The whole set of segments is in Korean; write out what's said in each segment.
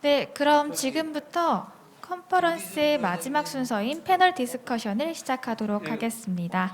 네, 그럼 지금부터 컨퍼런스의 마지막 순서인 패널 디스커션을 시작하도록 하겠습니다.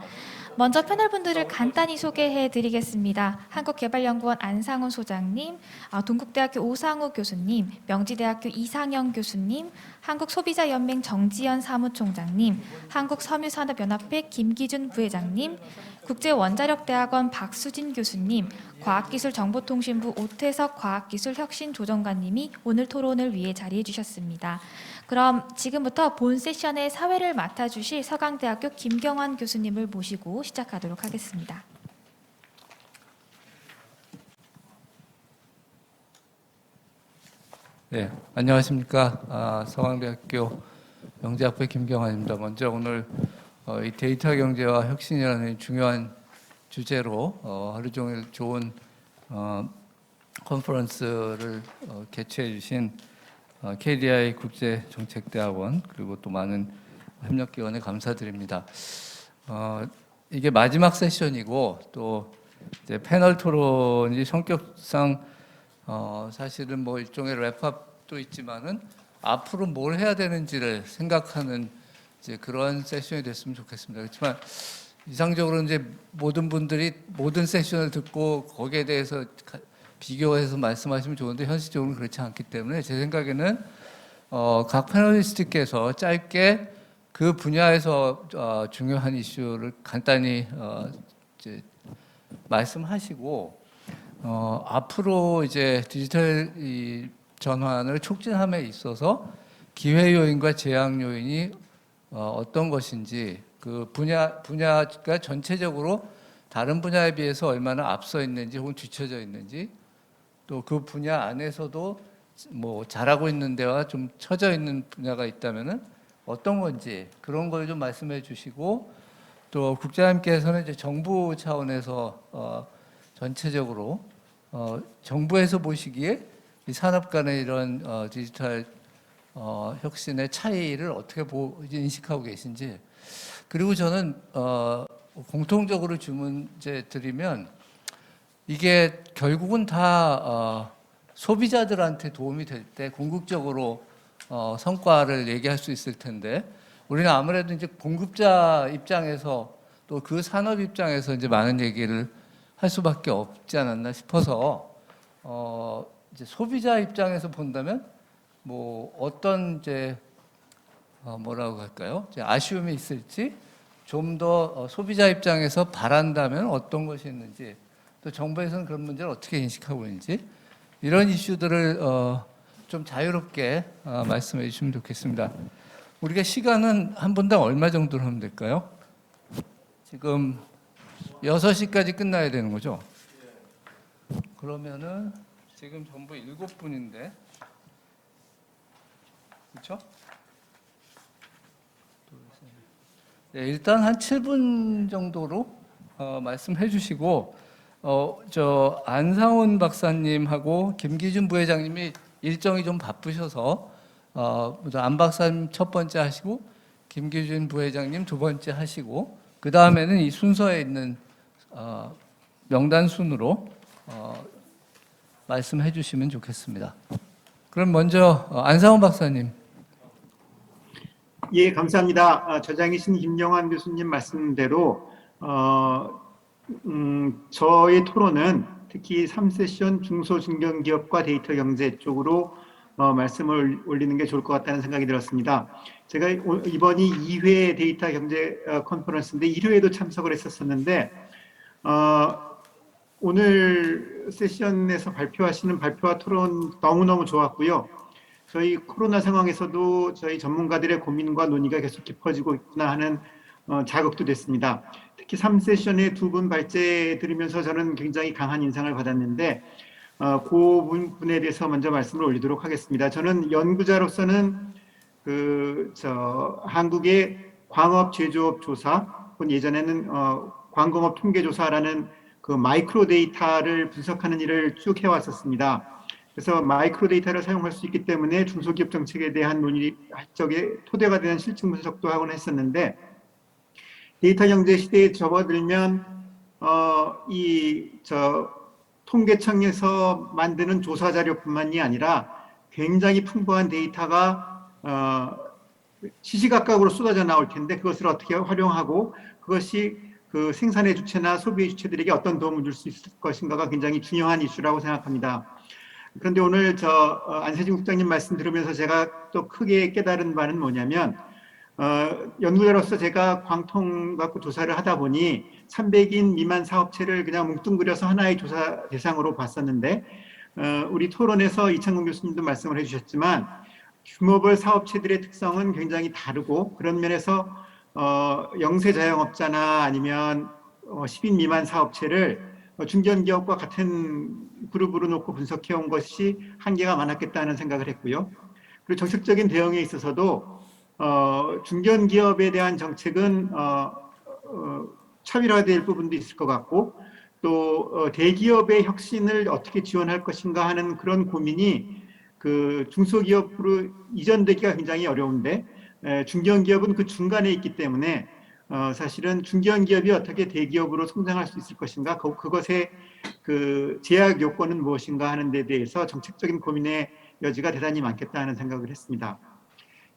먼저 패널분들을 간단히 소개해 드리겠습니다. 한국개발연구원 안상훈 소장님, 동국대학교 오상우 교수님, 명지대학교 이상영 교수님, 한국소비자연맹 정지연 사무총장님, 한국섬유산업연합회 김기준 부회장님, 국제원자력대학원 박수진 교수님, 과학기술정보통신부 오태석 과학기술혁신조정관님이 오늘 토론을 위해 자리해 주셨습니다. 그럼 지금부터 본 세션의 사회를 맡아주실 서강대학교 김경환 교수님을 모시고 시작하도록 하겠습니다. 네, 안녕하십니까. 서강대학교 영재학부의 김경환입니다. 먼저 오늘 이 데이터 경제와 혁신이라는 중요한 주제로 하루 종일 좋은 컨퍼런스를 개최해 주신 KDI 국제정책대학원 그리고 또 많은 협력기관에 감사드립니다. 이게 마지막 세션이고 또 이제 패널 토론이 성격상 사실은 뭐 일종의 랩업도 있지만은 앞으로 뭘 해야 되는지를 생각하는 이제 그런 세션이 됐으면 좋겠습니다. 그렇지만 이상적으로 이제 모든 분들이 모든 세션을 듣고 거기에 대해서 비교해서 말씀하시면 좋은데 현실적으로는 그렇지 않기 때문에 제 생각에는 각 패널리스트께서 짧게 그 분야에서 중요한 이슈를 간단히 이제 말씀하시고 앞으로 이제 디지털 이 전환을 촉진함에 있어서 기회 요인과 제약 요인이 어떤 것인지 그 분야가 전체적으로 다른 분야에 비해서 얼마나 앞서 있는지 혹은 뒤처져 있는지 또 그 분야 안에서도 뭐 잘하고 있는 데와 좀 처져 있는 분야가 있다면은 어떤 건지 그런 걸 좀 말씀해 주시고 또 국장님께서는 이제 정부 차원에서 전체적으로 정부에서 보시기에 이 산업 간의 이런 디지털 혁신의 차이를 어떻게 인식하고 계신지 그리고 저는 공통적으로 주문제 드리면 이게 결국은 다 소비자들한테 도움이 될 때 궁극적으로 성과를 얘기할 수 있을 텐데 우리는 아무래도 이제 공급자 입장에서 또 그 산업 입장에서 이제 많은 얘기를 할 수밖에 없지 않았나 싶어서 이제 소비자 입장에서 본다면 뭐 어떤 이제 뭐라고 할까요? 이제 아쉬움이 있을지 좀 더 소비자 입장에서 바란다면 어떤 것이 있는지 또 정부에서는 그런 문제를 어떻게 인식하고 있는지 이런 이슈들을 좀 자유롭게 말씀해 주시면 좋겠습니다. 우리가 시간은 한 분당 얼마 정도로 하면 될까요? 지금 6시까지 끝나야 되는 거죠? 그러면은 지금 전부 7분인데 그렇죠? 네, 일단 한 7분 정도로 말씀해 주시고 저 안상훈 박사님하고 김기준 부회장님이 일정이 좀 바쁘셔서 안 박사님 첫 번째 하시고 김기준 부회장님 두 번째 하시고 그 다음에는 이 순서에 있는 명단 순으로 말씀해 주시면 좋겠습니다. 그럼 먼저 안상훈 박사님. 예, 감사합니다. 저장이신 김영환 교수님 말씀대로 저의 토론은 특히 3세션 중소중견기업과 데이터 경제 쪽으로 말씀을 올리는 게 좋을 것 같다는 생각이 들었습니다. 제가 이번이 2회 데이터 경제 컨퍼런스인데 1회에도 참석을 했었는데 오늘 세션에서 발표하시는 발표와 토론 너무너무 좋았고요. 저희 코로나 상황에서도 저희 전문가들의 고민과 논의가 계속 깊어지고 있구나 하는 자극도 됐습니다. 특히 3세션의 두 분 발제 들으면서 저는 굉장히 강한 인상을 받았는데 그 부분에 대해서 먼저 말씀을 올리도록 하겠습니다. 저는 연구자로서는 한국의 광업 제조업 조사, 예전에는 광공업 통계조사라는 그 마이크로 데이터를 분석하는 일을 쭉 해왔었습니다. 그래서 마이크로 데이터를 사용할 수 있기 때문에 중소기업 정책에 대한 논의 적에 토대가 되는 실증 분석도 하곤 했었는데 데이터 경제 시대에 접어들면 통계청에서 만드는 조사 자료뿐만이 아니라 굉장히 풍부한 데이터가 시시각각으로 쏟아져 나올 텐데 그것을 어떻게 활용하고 그것이 그 생산의 주체나 소비의 주체들에게 어떤 도움을 줄 수 있을 것인가가 굉장히 중요한 이슈라고 생각합니다. 그런데 오늘 안세진 국장님 말씀 들으면서 제가 또 크게 깨달은 바는 뭐냐면 연구자로서 제가 광통 갖고 조사를 하다 보니 300인 미만 사업체를 그냥 뭉뚱그려서 하나의 조사 대상으로 봤었는데 우리 토론에서 이창근 교수님도 말씀을 해주셨지만 규모별 사업체들의 특성은 굉장히 다르고 그런 면에서 영세 자영업자나 아니면 10인 미만 사업체를 중견기업과 같은 그룹으로 놓고 분석해 온 것이 한계가 많았겠다는 생각을 했고요. 그리고 정책적인 대응에 있어서도 중견기업에 대한 정책은 차별화될 부분도 있을 것 같고 또 대기업의 혁신을 어떻게 지원할 것인가 하는 그런 고민이 그 중소기업으로 이전되기가 굉장히 어려운데 중견기업은 그 중간에 있기 때문에 사실은 중견기업이 어떻게 대기업으로 성장할 수 있을 것인가 그것의 그 제약 요건은 무엇인가 하는 데 대해서 정책적인 고민의 여지가 대단히 많겠다 하는 생각을 했습니다.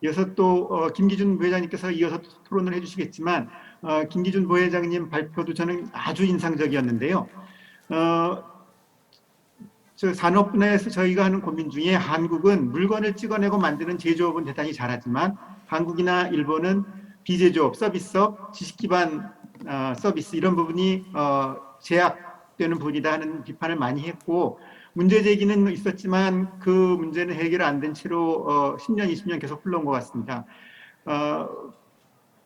이어서 또 김기준 부회장님께서 이어서 토론을 해주시겠지만 김기준 부회장님 발표도 저는 아주 인상적이었는데요. 저 산업 분야에서 저희가 하는 고민 중에 한국은 물건을 찍어내고 만드는 제조업은 대단히 잘하지만 한국이나 일본은 비제조업, 서비스업, 지식 기반 서비스 이런 부분이 제약되는 부분이다 하는 비판을 많이 했고 문제 제기는 있었지만 그 문제는 해결 안 된 채로 10년, 20년 계속 흘러온 것 같습니다.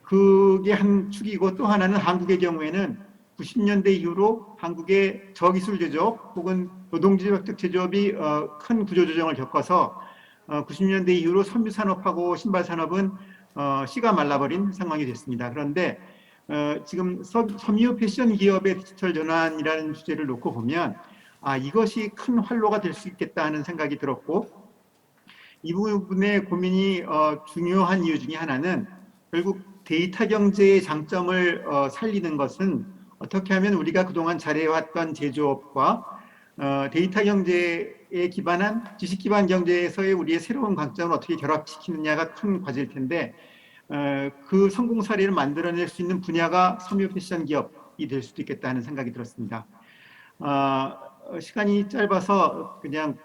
그게 한 축이고 또 하나는 한국의 경우에는 90년대 이후로 한국의 저기술 제조업 혹은 노동지역적 제조업이 큰 구조조정을 겪어서 90년대 이후로 섬유산업하고 신발산업은 씨가 말라버린 상황이 됐습니다. 그런데 지금 섬유 패션 기업의 디지털 전환이라는 주제를 놓고 보면 이것이 큰 활로가 될 수 있겠다 하는 생각이 들었고 이 부분의 고민이 중요한 이유 중에 하나는 결국 데이터 경제의 장점을 살리는 것은 어떻게 하면 우리가 그동안 잘해왔던 제조업과 데이터 경제에 기반한 지식 기반 경제에서의 우리의 새로운 관점을 어떻게 결합시키느냐가 큰 과제일 텐데 그 성공 사례를 만들어낼 수 있는 분야가 섬유 패션 기업이 될 수도 있겠다 하는 생각이 들었습니다. 시간이 짧아서 그냥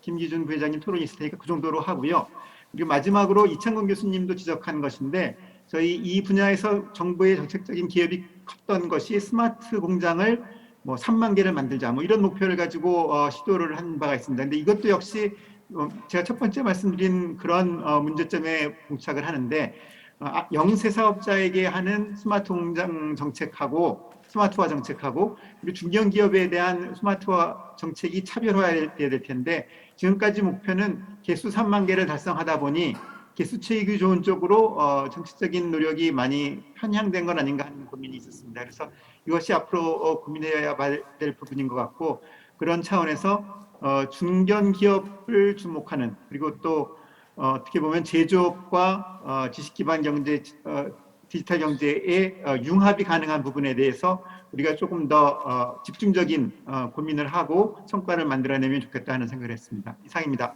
김기준 부회장님 토론이 있을 테니까 그 정도로 하고요. 그리고 마지막으로 이창근 교수님도 지적한 것인데 저희 이 분야에서 정부의 정책적인 기업이 컸던 것이 스마트 공장을 3만 개를 만들자 이런 목표를 가지고 시도를 한 바가 있습니다. 근데 이것도 역시 제가 첫 번째 말씀드린 그런 문제점에 봉착을 하는데 영세 사업자에게 하는 스마트 공장 정책하고 스마트화 정책하고 그리고 중견기업에 대한 스마트화 정책이 차별화돼야 될 텐데 지금까지 목표는 개수 3만 개를 달성하다 보니 개수체익이 좋은 쪽으로 정치적인 노력이 많이 편향된 건 아닌가 하는 고민이 있었습니다. 그래서 이것이 앞으로 고민해야 될 부분인 것 같고 그런 차원에서 중견기업을 주목하는 그리고 또 어떻게 보면 제조업과 지식기반 경제, 디지털 경제의 융합이 가능한 부분에 대해서 우리가 조금 더 집중적인 고민을 하고 성과를 만들어내면 좋겠다 하는 생각을 했습니다. 이상입니다.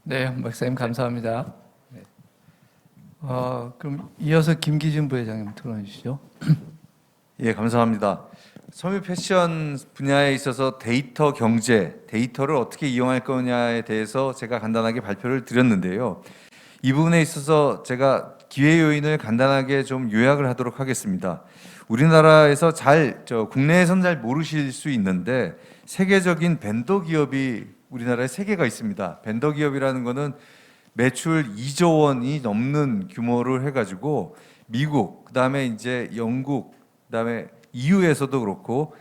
네, 박사님 감사합니다. 네. 그럼 이어서 김기준 부회장님 토론해 주시죠. 예, 감사합니다. 섬유 패션 분야에 있어서 데이터 경제, 데이터를 어떻게 이용할 거냐에 대해서 제가 간단하게 발표를 드렸는데요. 이 부분에 있어서 제가 기회 요인을 간단하게 좀 요약을 하도록 하겠습니다. 우리나라에서 국내에서는 잘 모르실 수 있는데 세계적인 벤더 기업이 우리나라에 3개가 있습니다. 벤더 기업이라는 거는 매출 2조 원이 넘는 규모를 해가지고 미국, 그다음에 이제 영국, 그다음에 EU에서도 그렇고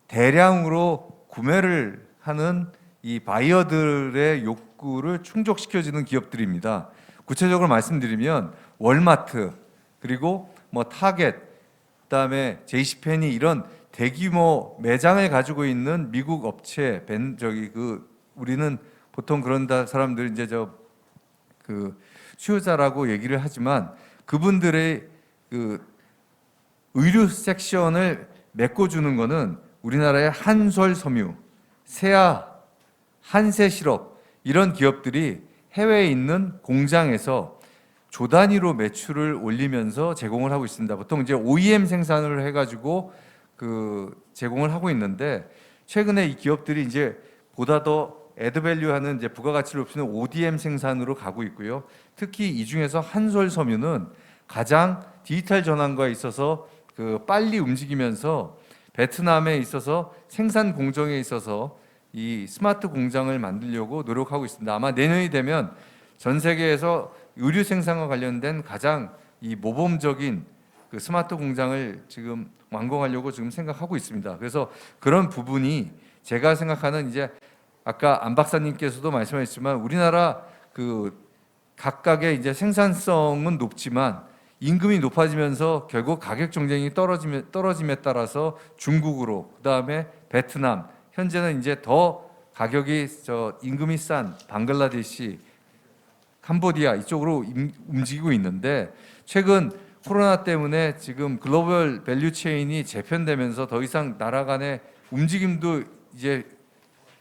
대량으로 구매를 하는 이 바이어들의 욕구를 충족시켜주는 기업들입니다. 구체적으로 말씀드리면 월마트 그리고 타겟, 그다음에 제이시페니 이런 대규모 매장을 가지고 있는 미국 업체 우리는 보통 그런 사람들 이제 수요자라고 얘기를 하지만 그분들의 그 의류 섹션을 메꿔주는 거는 우리나라의 한솔섬유, 세아 한세실업 이런 기업들이 해외에 있는 공장에서 조 단위로 매출을 올리면서 제공을 하고 있습니다. 보통 이제 OEM 생산을 해가지고 제공을 하고 있는데 최근에 이 기업들이 이제 보다 더 애드밸류하는 이제 부가가치를 높이는 ODM 생산으로 가고 있고요. 특히 이 중에서 한솔섬유는 가장 디지털 전환과 있어서 빨리 움직이면서 베트남에 있어서 생산 공정에 있어서 이 스마트 공장을 만들려고 노력하고 있습니다. 아마 내년이 되면 전 세계에서 의류 생산과 관련된 가장 이 모범적인 스마트 공장을 지금 완공하려고 지금 생각하고 있습니다. 그래서 그런 부분이 제가 생각하는 이제 아까 안 박사님께서도 말씀하셨지만 우리나라 각각의 이제 생산성은 높지만 임금이 높아지면서 결국 가격 경쟁이 떨어짐에 따라서 중국으로 그다음에 베트남 현재는 이제 더 가격이 임금이 싼 방글라데시, 캄보디아 이쪽으로 움직이고 있는데 최근 코로나 때문에 지금 글로벌 밸류 체인이 재편되면서 더 이상 나라 간의 움직임도 이제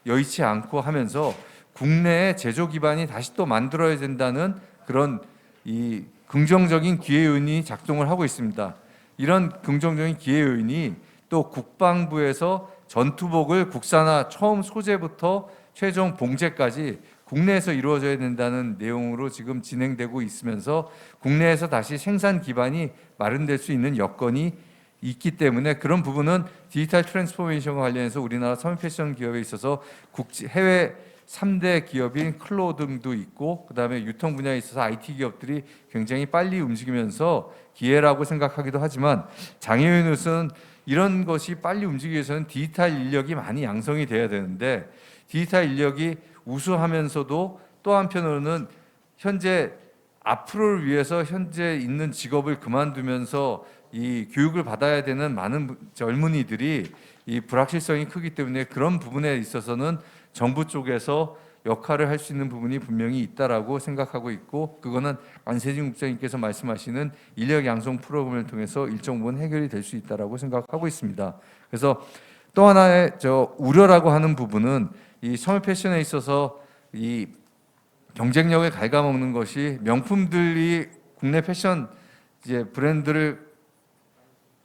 여의치 않고 하면서 국내의 제조 기반이 다시 또 만들어야 된다는 그런 이 긍정적인 기회 요인이 작동을 하고 있습니다. 이런 긍정적인 기회 요인이 또 국방부에서 전투복을 국산화 처음 소재부터 최종 봉제까지 국내에서 이루어져야 된다는 내용으로 지금 진행되고 있으면서 국내에서 다시 생산 기반이 마련될 수 있는 여건이 있기 때문에 그런 부분은 디지털 트랜스포메이션과 관련해서 우리나라 섬유 패션 기업에 있어서 해외 3대 기업인 클로등도 있고 그다음에 유통 분야에 있어서 IT 기업들이 굉장히 빨리 움직이면서 기회라고 생각하기도 하지만 장애인으로서는 이런 것이 빨리 움직이기 위해서는 디지털 인력이 많이 양성이 돼야 되는데 디지털 인력이 우수하면서도 또 한편으로는 현재 앞으로를 위해서 현재 있는 직업을 그만두면서 이 교육을 받아야 되는 많은 젊은이들이 이 불확실성이 크기 때문에 그런 부분에 있어서는 정부 쪽에서 역할을 할 수 있는 부분이 분명히 있다라고 생각하고 있고 그거는 안세진 국장님께서 말씀하시는 인력 양성 프로그램을 통해서 일정 부분 해결이 될 수 있다라고 생각하고 있습니다. 그래서 또 하나의 우려라고 하는 부분은 이 섬유 패션에 있어서 이 경쟁력을 갉아먹는 것이 명품들이 국내 패션 이제 브랜드를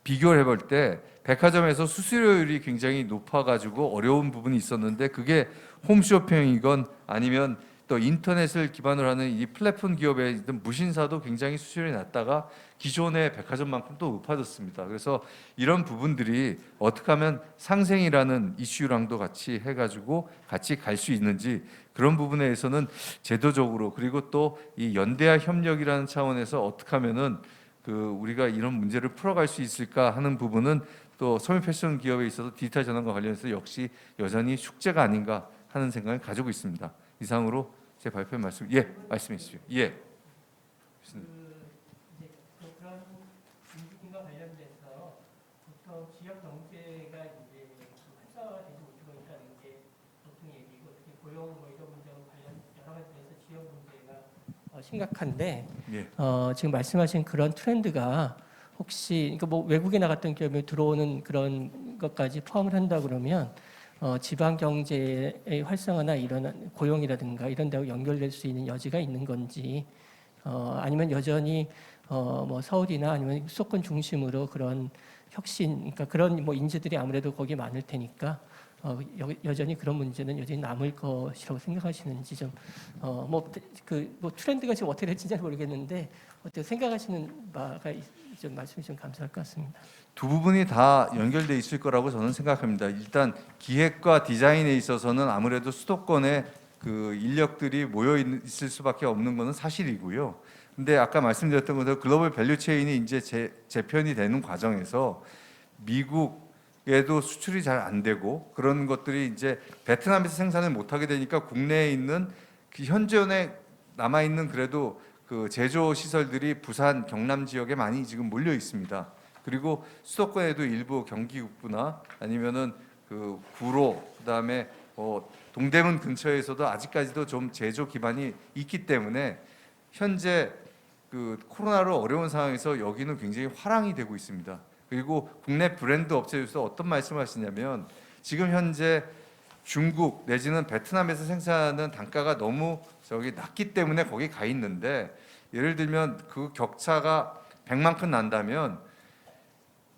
비교를 해볼 때 백화점에서 수수료율이 굉장히 높아가지고 어려운 부분이 있었는데 그게 홈쇼핑이건 아니면 또 인터넷을 기반으로 하는 이 플랫폼 기업에 있던 무신사도 굉장히 수수료율이 낮다가 기존의 백화점만큼 또 높아졌습니다. 그래서 이런 부분들이 어떻게 하면 상생이라는 이슈랑도 같이 해가지고 같이 갈 수 있는지 그런 부분에 대해서는 제도적으로 그리고 또 이 연대화 협력이라는 차원에서 어떻게 하면은 우리가 이런 문제를 풀어갈 수 있을까 하는 부분은 또 섬유 패션 기업에 있어서 디지털 전환과 관련해서 역시 여전히 숙제가 아닌가 하는 생각을 가지고 있습니다. 이상으로 제 발표 말씀 말씀해 주시죠. 이제 그런 움직임과 관련돼서 보통 지역 경제가 이제 활성화되지 못하고 있다는 게 보통 얘기고 특히 고용 이런 문제와 관련 여러 가지에서 지역 문제가 심각한데 지금 말씀하신 그런 트렌드가 혹시 그러니까 뭐 외국에 나갔던 기업이 들어오는 그런 것까지 포함을 한다 그러면 지방 경제의 활성화나 이런 고용이라든가 이런 데와 연결될 수 있는 여지가 있는 건지 아니면 여전히 뭐 서울이나 아니면 수도권 중심으로 그런 혁신 그러니까 그런 뭐 인재들이 아무래도 거기 많을 테니까 여전히 그런 문제는 여전히 남을 것이라고 생각하시는지 좀 뭐 트렌드가 지금 어떻게 될지 잘 모르겠는데 어떻게 생각하시는 바가 좀 말씀해 주시면 감사할 것 같습니다. 두 부분이 다 연결돼 있을 거라고 저는 생각합니다. 일단 기획과 디자인에 있어서는 아무래도 수도권에 인력들이 모여 있을 수밖에 없는 것은 사실이고요. 근데 아까 말씀드렸던 것처럼 글로벌 밸류 체인이 이제 재편이 되는 과정에서 미국에도 수출이 잘 안 되고 그런 것들이 이제 베트남에서 생산을 못 하게 되니까 국내에 있는 현존에 남아 있는 그래도 제조 시설들이 부산 경남 지역에 많이 지금 몰려 있습니다. 그리고 수도권에도 일부 경기북부나 아니면은 구로 그다음에 동대문 근처에서도 아직까지도 좀 제조 기반이 있기 때문에 현재 코로나로 어려운 상황에서 여기는 굉장히 화랑이 되고 있습니다. 그리고 국내 브랜드 업체에서 어떤 말씀을 하시냐면 지금 현재 중국 내지는 베트남에서 생산하는 단가가 너무 낮기 때문에 거기 가 있는데, 예를 들면 그 격차가 100만큼 난다면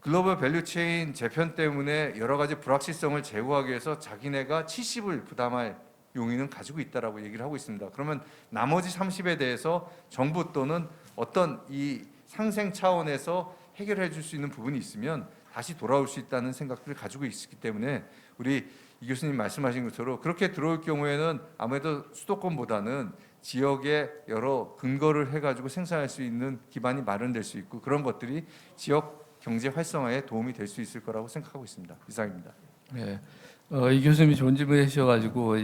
글로벌 밸류체인 재편 때문에 여러 가지 불확실성을 제고하기 위해서 자기네가 70을 부담할 용의는 가지고 있다라고 얘기를 하고 있습니다. 그러면 나머지 30에 대해서 정부 또는 어떤 이 상생 차원에서 해결해 줄 수 있는 부분이 있으면 다시 돌아올 수 있다는 생각들을 가지고 있기 때문에, 우리 이 교수님 말씀하신 것처럼 그렇게 들어올 경우에는 아무래도 수도권보다는 지역에 여러 근거를 해가지고 생산할 수 있는 기반이 마련될 수 있고, 그런 것들이 지역 경제 활성화에 도움이 될 수 있을 거라고 생각하고 있습니다. 이상입니다. 네, 이 교수님이 좋은 질문 해주셔가지고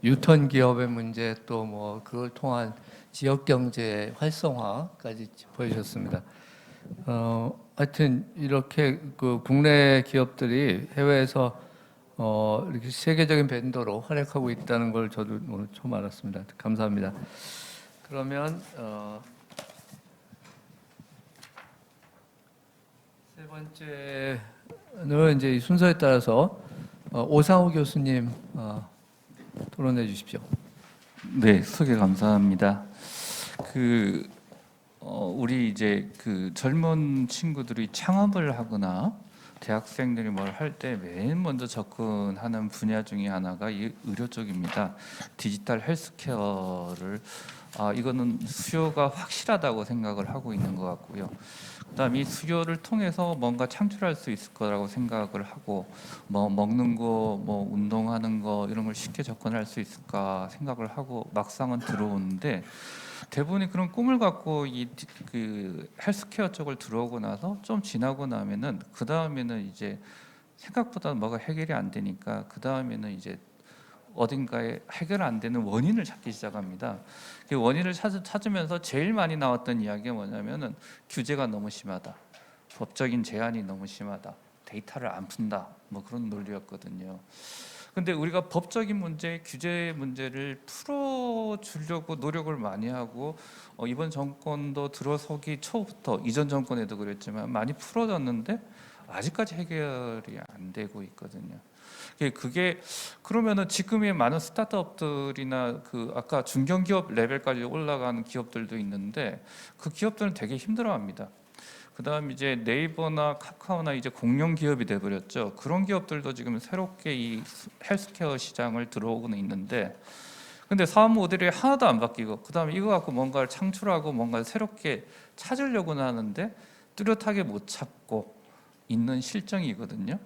유턴 기업의 문제 또 뭐 그걸 통한 지역 경제 활성화까지 짚어주셨습니다. 하여튼 이렇게 그 국내 기업들이 해외에서 이렇게 세계적인 벤더로 활약하고 있다는 걸 저도 오늘 처음 알았습니다. 감사합니다. 그러면 세 번째는 이제 이 순서에 따라서 오상호 교수님 토론해 주십시오. 네, 소개 감사합니다. 우리 이제 그 젊은 친구들이 창업을 하거나 대학생들이 뭘 할 때 맨 먼저 접근하는 분야 중에 하나가 이 의료 쪽입니다. 디지털 헬스케어를 이거는 수요가 확실하다고 생각을 하고 있는 것 같고요. 그다음에 이 수요를 통해서 뭔가 창출할 수 있을 거라고 생각을 하고, 뭐 먹는 거, 뭐 운동하는 거 이런 걸 쉽게 접근할 수 있을까 생각을 하고 막상은 들어오는데, 대부분이 그런 꿈을 갖고 그 헬스케어 쪽을 들어오고 나서 좀 지나고 나면은 그 다음에는 이제 생각보다 뭐가 해결이 안 되니까 그 다음에는 이제 어딘가에 해결 안 되는 원인을 찾기 시작합니다. 그 원인을 찾으면서 제일 많이 나왔던 이야기가 뭐냐면은 규제가 너무 심하다, 법적인 제한이 너무 심하다, 데이터를 안 푼다, 뭐 그런 논리였거든요. 근데 우리가 법적인 문제, 규제 문제를 풀어주려고 노력을 많이 하고 이번 정권도 들어서기 초부터, 이전 정권에도 그랬지만 많이 풀어졌는데 아직까지 해결이 안 되고 있거든요. 그게 그러면은 지금의 많은 스타트업들이나 그 아까 중견기업 레벨까지 올라가는 기업들도 있는데 그 기업들은 되게 힘들어합니다. 그다음 이제 네이버나 카카오나 이제 공룡 기업이 돼버렸죠. 그런 기업들도 지금 새롭게 이 헬스케어 시장을 들어오고는 있는데, 근데 사업 모델이 하나도 안 바뀌고 그다음에 이거 갖고 뭔가를 창출하고 뭔가를 새롭게 찾으려고는 하는데 뚜렷하게 못 찾고 있는 실정이거든요.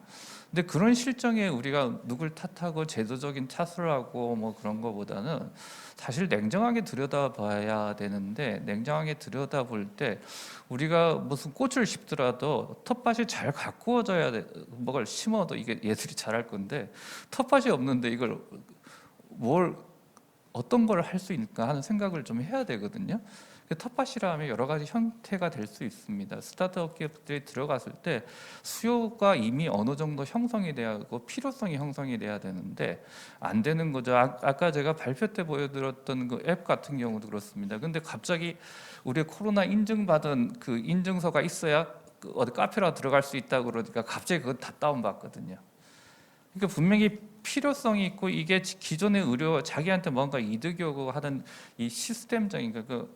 근데 그런 실정에 우리가 누굴 탓하고 제도적인 탓을 하고 뭐 그런 거보다는 사실 냉정하게 들여다봐야 되는데, 냉정하게 들여다볼 때 우리가 무슨 꽃을 심더라도 텃밭이 잘 가꾸어져야 돼. 뭐를 심어도 이게 예술이 자랄 건데 텃밭이 없는데 이걸 어떤 걸 할 수 있을까 하는 생각을 좀 해야 되거든요. 텃밭이라면 여러 가지 형태가 될 수 있습니다. 스타트업 기업들이 들어갔을 때 수요가 이미 어느 정도 형성이 돼야 하고 필요성이 형성이 돼야 되는데 안 되는 거죠. 아까 제가 발표 때 보여드렸던 그 앱 같은 경우도 그렇습니다. 근데 갑자기 우리 코로나 인증받은 그 인증서가 있어야 어디 카페라 들어갈 수 있다고 그러니까 갑자기 그거 다 다운받거든요. 그러니까 분명히 필요성이 있고 이게 기존의 의료 자기한테 뭔가 이득이 오고 하는 이 시스템적인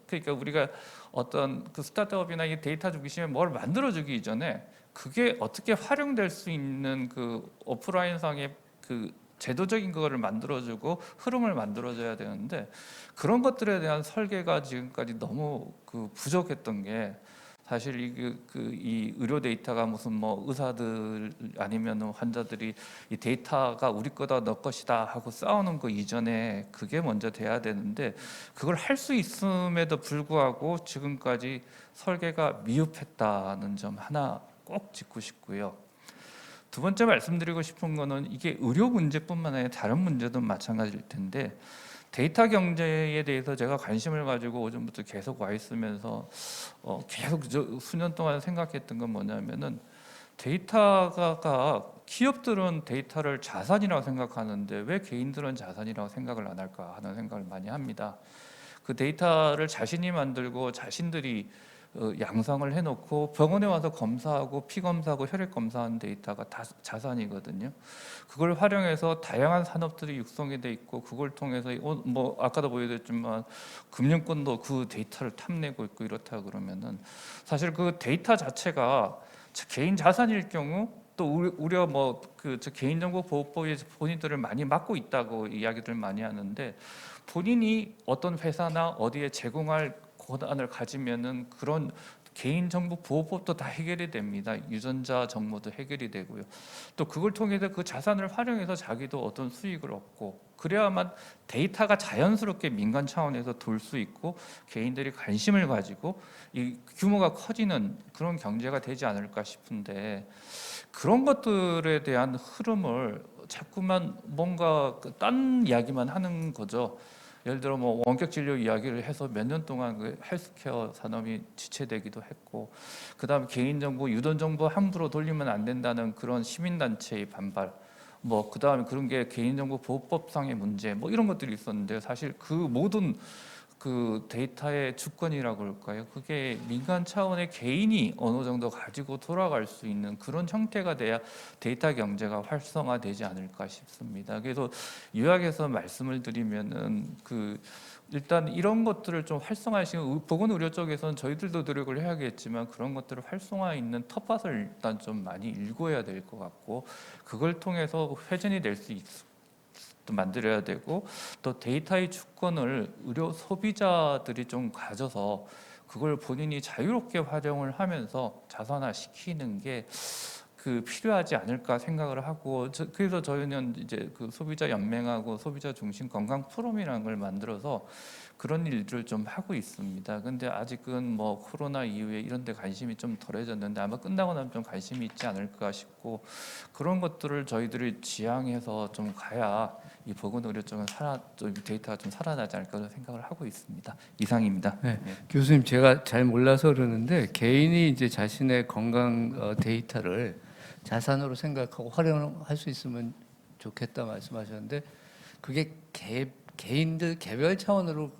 그러니까 우리가 어떤 그 스타트업이나 이 데이터 중심에 뭘 만들어주기 이전에 그게 어떻게 활용될 수 있는 그 오프라인상의 그 제도적인 거를 만들어주고 흐름을 만들어줘야 되는데, 그런 것들에 대한 설계가 지금까지 너무 그 부족했던 게, 사실 이 의료 데이터가 무슨 뭐 의사들 아니면 환자들이 이 데이터가 우리 거다 너 것이다 하고 싸우는 거 이전에 그게 먼저 돼야 되는데, 그걸 할 수 있음에도 불구하고 지금까지 설계가 미흡했다는 점 하나 꼭 짚고 싶고요. 두 번째 말씀드리고 싶은 거는 이게 의료 문제뿐만 아니라 다른 문제도 마찬가지일 텐데, 데이터 경제에 대해서 제가 관심을 가지고 오전부터 계속 와 있으면서 계속 수년 동안 생각했던 건 뭐냐면은, 데이터가 기업들은 데이터를 자산이라고 생각하는데 왜 개인들은 자산이라고 생각을 안 할까 하는 생각을 많이 합니다. 그 데이터를 자신이 만들고 자신들이 양성을 해놓고 병원에 와서 검사하고 피 검사하고 혈액 검사하는 데이터가 다 자산이거든요. 그걸 활용해서 다양한 산업들이 육성이 돼 있고 그걸 통해서 뭐 아까도 보여드렸지만 금융권도 그 데이터를 탐내고 있고 이렇다 그러면은 사실 그 데이터 자체가 개인 자산일 경우 또 우려 뭐그 개인정보보호법에 본인들을 많이 막고 있다고 이야기들 많이 하는데 본인이 어떤 회사나 어디에 제공할 권한을 가지면은 그런 개인정보 보호법도 다 해결이 됩니다. 유전자 정보도 해결이 되고요. 또 그걸 통해서 그 자산을 활용해서 자기도 어떤 수익을 얻고 그래야만 데이터가 자연스럽게 민간 차원에서 돌 수 있고 개인들이 관심을 가지고 이 규모가 커지는 그런 경제가 되지 않을까 싶은데 그런 것들에 대한 흐름을 자꾸만 뭔가 딴 이야기만 하는 거죠. 예를 들어 뭐 원격 진료 이야기를 해서 몇 년 동안 그 헬스케어 산업이 지체되기도 했고, 그다음에 개인정보, 유전정보 함부로 돌리면 안 된다는 그런 시민단체의 반발, 뭐 그다음에 그런 게 개인정보 보호법상의 문제, 뭐 이런 것들이 있었는데 사실 그 모든 그 데이터의 주권이라고 할까요? 그게 민간 차원의 개인이 어느 정도 가지고 돌아갈 수 있는 그런 형태가 돼야 데이터 경제가 활성화되지 않을까 싶습니다. 그래서 요약해서 말씀을 드리면은 그 일단 이런 것들을 좀 활성화시키는 보건의료 쪽에서는 저희들도 노력을 해야겠지만 그런 것들을 활성화 있는 텃밭을 일단 좀 많이 일궈야 될 것 같고 그걸 통해서 회전이 될 수 있고 또 만들어야 되고 또 데이터의 주권을 의료 소비자들이 좀 가져서 그걸 본인이 자유롭게 활용을 하면서 자산화시키는 게 그 필요하지 않을까 생각을 하고 그래서 저희는 이제 그 소비자 연맹하고 소비자 중심 건강 포럼이라는 걸 만들어서 그런 일들을 좀 하고 있습니다. 근데 아직은 뭐 코로나 이후에 이런 데 관심이 좀 덜해졌는데 아마 끝나고 나면 좀 관심이 있지 않을까 싶고 그런 것들을 저희들이 지향해서 좀 가야 이 보건의료 쪽은 좀 데이터가 좀 살아나지 않을까 생각을 하고 있습니다. 이상입니다. 네. 교수님 제가 잘 몰라서 그러는데 개인이 이제 자신의 건강 데이터를 자산으로 생각하고 활용할 수 있으면 좋겠다 말씀하셨는데 그게 개인들 개별 차원으로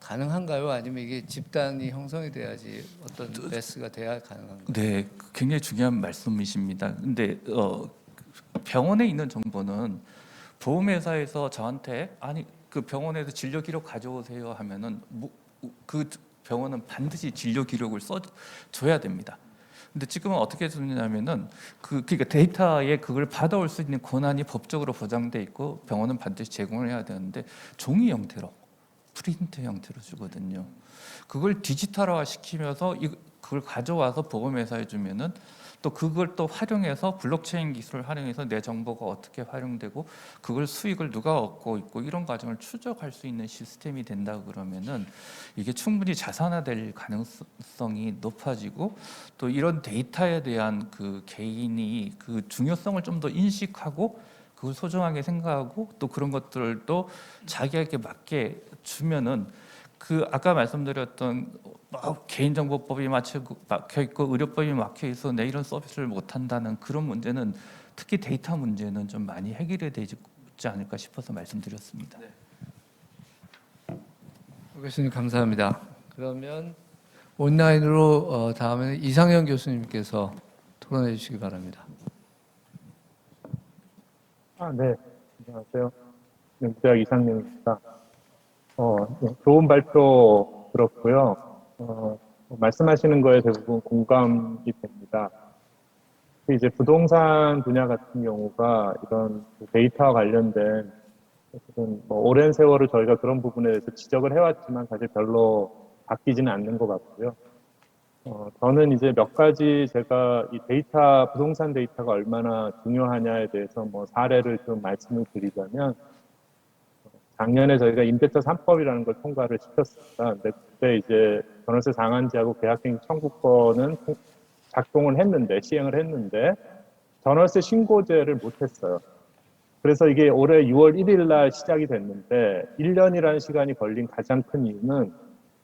가능한가요? 아니면 이게 집단이 형성이 돼야지 어떤 매스가 돼야 가능한가요? 네, 굉장히 중요한 말씀이십니다. 근데 병원에 있는 정보는 보험회사에서 저한테 아니 그 병원에서 진료 기록 가져오세요 하면은 그 병원은 반드시 진료 기록을 써줘야 됩니다. 근데 지금은 어떻게 되냐면은 그러니까 데이터에 그걸 받아올 수 있는 권한이 법적으로 보장돼 있고 병원은 반드시 제공을 해야 되는데 종이 형태로 프린트 형태로 주거든요. 그걸 디지털화 시키면서 그걸 가져와서 보험회사에 주면은 또 그걸 또 활용해서 블록체인 기술을 활용해서 내 정보가 어떻게 활용되고 그걸 수익을 누가 얻고 있고 이런 과정을 추적할 수 있는 시스템이 된다 그러면은 이게 충분히 자산화될 가능성이 높아지고 또 이런 데이터에 대한 그 개인이 그 중요성을 좀 더 인식하고 그걸 소중하게 생각하고 또 그런 것들을 또 자기에게 맞게 주면은 그 아까 말씀드렸던 개인정보법이 막혀 있고 의료법이 막혀 있어 내 이런 서비스를 못 한다는 그런 문제는 특히 데이터 문제는 좀 많이 해결이 되지 않을까 싶어서 말씀드렸습니다. 교수님 감사합니다. 그러면 온라인으로 다음에는 이상현 교수님께서 토론해 주시기 바랍니다. 네. 안녕하세요. 대학 이상민입니다. 네, 좋은 발표 들었고요. 말씀하시는 거에 대부분 공감이 됩니다. 이제 부동산 분야 같은 경우가 이런 데이터와 관련된 뭐 오랜 세월을 저희가 그런 부분에 대해서 지적을 해왔지만 사실 별로 바뀌지는 않는 것 같고요. 저는 이제 몇 가지 제가 이 데이터, 부동산 데이터가 얼마나 중요하냐에 대해서 뭐 사례를 좀 말씀을 드리자면, 작년에 저희가 임대차 3법이라는 걸 통과를 시켰습니다. 근데 그때 이제 전월세 상한제하고 계약갱신 청구권은 작동을 했는데, 시행을 했는데, 전월세 신고제를 못했어요. 그래서 이게 올해 6월 1일 날 시작이 됐는데, 1년이라는 시간이 걸린 가장 큰 이유는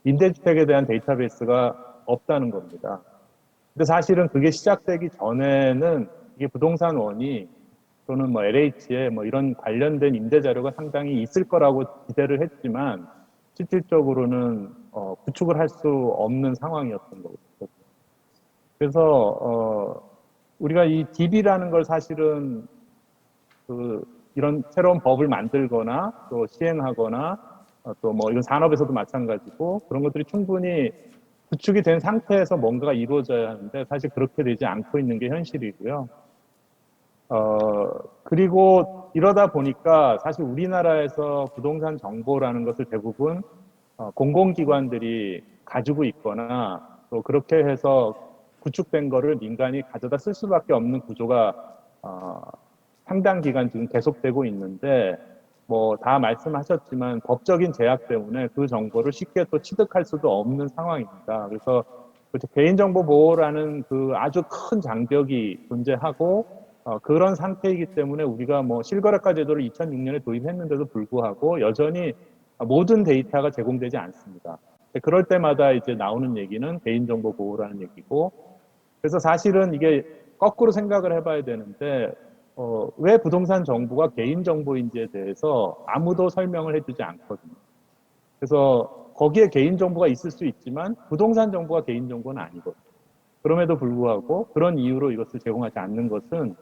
임대주택에 대한 데이터베이스가 없다는 겁니다. 근데 사실은 그게 시작되기 전에는 이게 부동산원이 또는 뭐 LH에 뭐 이런 관련된 임대 자료가 상당히 있을 거라고 기대를 했지만 실질적으로는 구축을 할 수 없는 상황이었던 거죠. 그래서 우리가 이 DB라는 걸 사실은 이런 새로운 법을 만들거나 또 시행하거나 또 뭐 이건 산업에서도 마찬가지고 그런 것들이 충분히 구축이 된 상태에서 뭔가가 이루어져야 하는데 사실 그렇게 되지 않고 있는 게 현실이고요. 그리고 이러다 보니까 사실 우리나라에서 부동산 정보라는 것을 대부분 공공기관들이 가지고 있거나 또 그렇게 해서 구축된 거를 민간이 가져다 쓸 수밖에 없는 구조가 상당 기간 지금 계속되고 있는데 뭐 다 말씀하셨지만 법적인 제약 때문에 그 정보를 쉽게 또 취득할 수도 없는 상황입니다. 그래서 개인정보 보호라는 그 아주 큰 장벽이 존재하고 그런 상태이기 때문에 우리가 뭐 실거래가 제도를 2006년에 도입했는데도 불구하고 여전히 모든 데이터가 제공되지 않습니다. 그럴 때마다 이제 나오는 얘기는 개인정보 보호라는 얘기고 그래서 사실은 이게 거꾸로 생각을 해봐야 되는데 왜 부동산 정보가 개인정보인지에 대해서 아무도 설명을 해주지 않거든요. 그래서 거기에 개인정보가 있을 수 있지만 부동산 정보가 개인정보는 아니거든요. 그럼에도 불구하고 그런 이유로 이것을 제공하지 않는 것은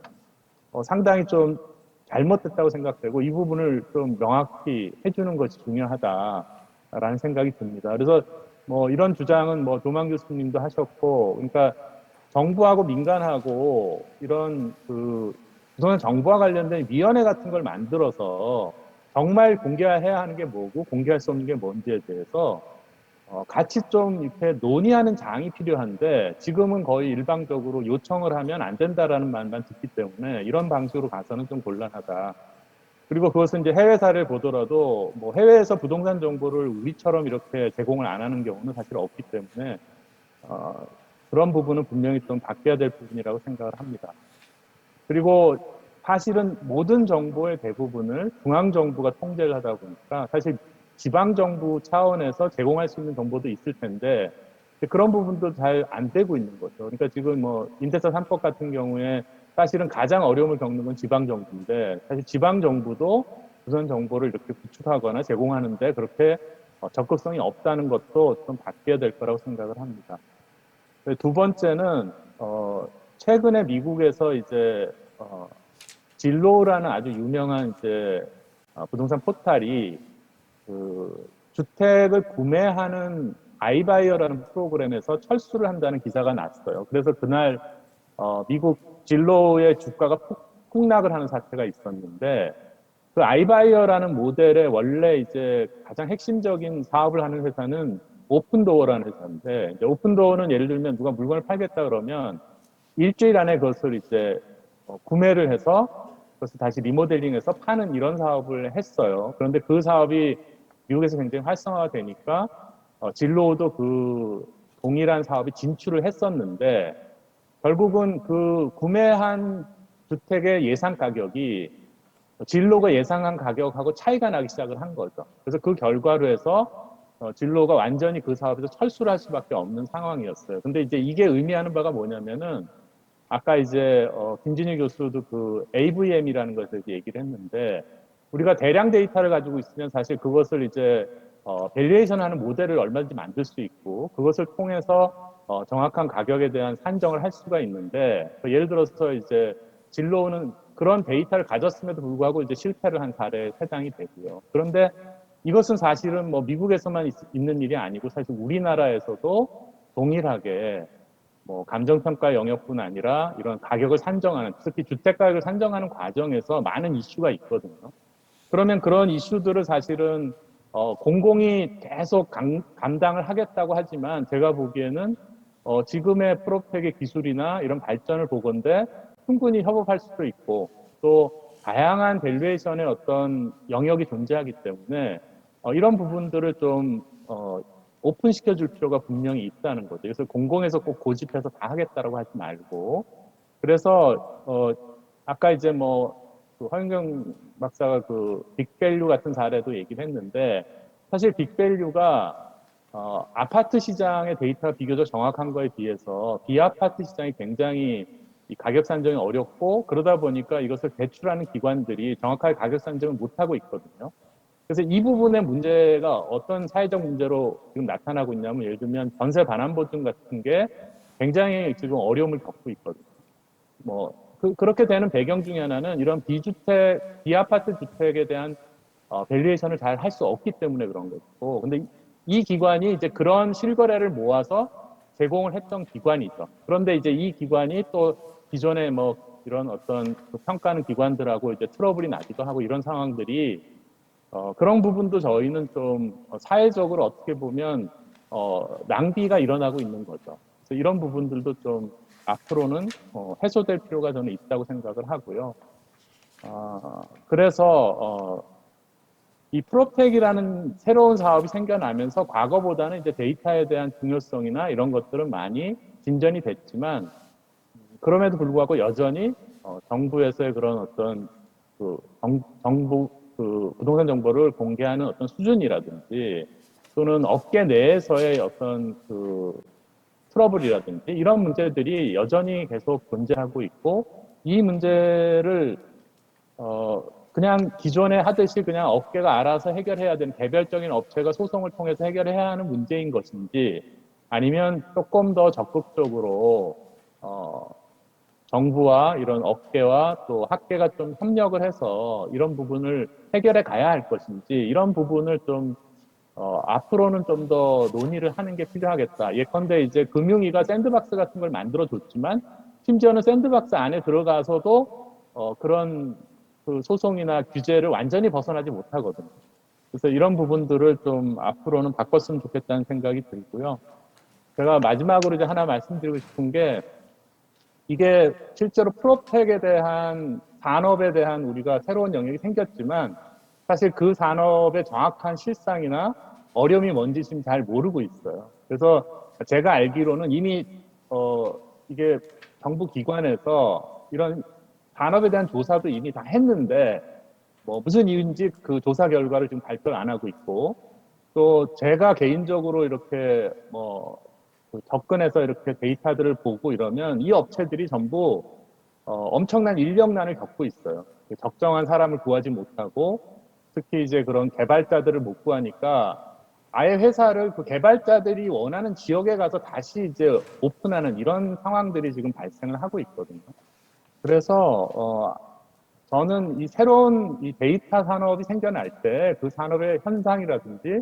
상당히 좀 잘못됐다고 생각되고 이 부분을 좀 명확히 해주는 것이 중요하다라는 생각이 듭니다. 그래서 뭐 이런 주장은 뭐 조만 교수님도 하셨고 그러니까 정부하고 민간하고 이런 부동산 정보와 관련된 위원회 같은 걸 만들어서 정말 공개해야 하는 게 뭐고 공개할 수 없는 게 뭔지에 대해서 같이 좀 이렇게 논의하는 장이 필요한데 지금은 거의 일방적으로 요청을 하면 안 된다라는 말만 듣기 때문에 이런 방식으로 가서는 좀 곤란하다. 그리고 그것은 이제 해외 사례를 보더라도 뭐 해외에서 부동산 정보를 우리처럼 이렇게 제공을 안 하는 경우는 사실 없기 때문에 그런 부분은 분명히 좀 바뀌어야 될 부분이라고 생각을 합니다. 그리고 사실은 모든 정보의 대부분을 중앙정부가 통제를 하다 보니까 사실 지방정부 차원에서 제공할 수 있는 정보도 있을 텐데 그런 부분도 잘 안 되고 있는 거죠. 그러니까 지금 뭐 임대차 3법 같은 경우에 사실은 가장 어려움을 겪는 건 지방정부인데 사실 지방정부도 우선 정보를 이렇게 구축하거나 제공하는데 그렇게 적극성이 없다는 것도 좀 바뀌어야 될 거라고 생각을 합니다. 두 번째는 최근에 미국에서 이제 진로라는 아주 유명한 이제 부동산 포탈이 주택을 구매하는 아이바이어라는 프로그램에서 철수를 한다는 기사가 났어요. 그래서 그날 미국 진로의 주가가 폭락을 하는 사태가 있었는데 그 아이바이어라는 모델의 원래 이제 가장 핵심적인 사업을 하는 회사는 오픈도어라는 회사인데 이제 오픈도어는 예를 들면 누가 물건을 팔겠다 그러면 일주일 안에 그것을 이제 구매를 해서 그것을 다시 리모델링해서 파는 이런 사업을 했어요. 그런데 그 사업이 미국에서 굉장히 활성화가 되니까 진로도 그 동일한 사업에 진출을 했었는데 결국은 그 구매한 주택의 예상 가격이 진로가 예상한 가격하고 차이가 나기 시작을 한 거죠. 그래서 그 결과로 해서 진로가 완전히 그 사업에서 철수를 할 수밖에 없는 상황이었어요. 근데 이제 이게 의미하는 바가 뭐냐면은 아까 이제 김진희 교수도 그 AVM이라는 것에 대해서 얘기를 했는데 우리가 대량 데이터를 가지고 있으면 사실 그것을 이제 밸류에이션하는 모델을 얼마든지 만들 수 있고 그것을 통해서 정확한 가격에 대한 산정을 할 수가 있는데 예를 들어서 이제 진로는 그런 데이터를 가졌음에도 불구하고 이제 실패를 한 사례에 해당이 되고요. 그런데 이것은 사실은 뭐 미국에서만 있는 일이 아니고 사실 우리나라에서도 동일하게 뭐 감정평가 영역뿐 아니라 이런 가격을 산정하는 특히 주택 가격을 산정하는 과정에서 많은 이슈가 있거든요. 그러면 그런 이슈들을 사실은 공공이 계속 감당을 하겠다고 하지만 제가 보기에는 지금의 프로텍의 기술이나 이런 발전을 보건대 충분히 협업할 수도 있고 또 다양한 밸류에이션의 어떤 영역이 존재하기 때문에 이런 부분들을 좀 오픈시켜 줄 필요가 분명히 있다는 거죠. 그래서 공공에서 꼭 고집해서 다 하겠다라고 하지 말고 그래서 아까 이제 그 허윤경 박사가 그 빅밸류 같은 사례도 얘기를 했는데 사실 빅밸류가 아파트 시장의 데이터가 비교적 정확한 거에 비해서 비아파트 시장이 굉장히 이 가격 산정이 어렵고 그러다 보니까 이것을 대출하는 기관들이 정확하게 가격 산정을 못하고 있거든요. 그래서 이 부분의 문제가 어떤 사회적 문제로 지금 나타나고 있냐면, 예를 들면 전세 반환 보증 같은 게 굉장히 지금 어려움을 겪고 있거든요. 그렇게 되는 배경 중에 하나는 이런 비아파트 주택에 대한 밸류에이션을 잘 할 수 없기 때문에 그런 거고, 근데 이 기관이 이제 그런 실거래를 모아서 제공을 했던 기관이죠. 그런데 이제 이 기관이 또 기존에 이런 어떤 그 평가하는 기관들하고 이제 트러블이 나기도 하고 이런 상황들이 그런 부분도 저희는 좀 사회적으로 어떻게 보면 낭비가 일어나고 있는 거죠. 그래서 이런 부분들도 좀 앞으로는 해소될 필요가 저는 있다고 생각을 하고요. 그래서 이 프로텍이라는 새로운 사업이 생겨나면서 과거보다는 이제 데이터에 대한 중요성이나 이런 것들은 많이 진전이 됐지만, 그럼에도 불구하고 여전히 정부에서의 그런 어떤 정부 부동산 정보를 공개하는 어떤 수준이라든지 또는 업계 내에서의 어떤 트러블이라든지 이런 문제들이 여전히 계속 존재하고 있고, 이 문제를 그냥 기존에 하듯이 그냥 업계가 알아서 해결해야 되는, 개별적인 업체가 소송을 통해서 해결해야 하는 문제인 것인지, 아니면 조금 더 적극적으로 정부와 이런 업계와 또 학계가 좀 협력을 해서 이런 부분을 해결해 가야 할 것인지, 이런 부분을 좀 앞으로는 좀 더 논의를 하는 게 필요하겠다. 예컨대 이제 금융위가 샌드박스 같은 걸 만들어 줬지만, 심지어는 샌드박스 안에 들어가서도 그런 소송이나 규제를 완전히 벗어나지 못하거든요. 그래서 이런 부분들을 좀 앞으로는 바꿨으면 좋겠다는 생각이 들고요. 제가 마지막으로 이제 하나 말씀드리고 싶은 게, 이게 실제로 프로텍에 대한 산업에 대한 우리가 새로운 영역이 생겼지만, 사실 그 산업의 정확한 실상이나 어려움이 뭔지 지금 잘 모르고 있어요. 그래서 제가 알기로는 이미 이게 정부 기관에서 이런 산업에 대한 조사도 이미 다 했는데, 무슨 이유인지 그 조사 결과를 지금 발표를 안 하고 있고, 또 제가 개인적으로 이렇게 접근해서 이렇게 데이터들을 보고 이러면 이 업체들이 전부 엄청난 인력난을 겪고 있어요. 적정한 사람을 구하지 못하고, 특히 이제 그런 개발자들을 못 구하니까 아예 회사를 그 개발자들이 원하는 지역에 가서 다시 이제 오픈하는 이런 상황들이 지금 발생을 하고 있거든요. 그래서 저는 이 새로운 이 데이터 산업이 생겨날 때 그 산업의 현상이라든지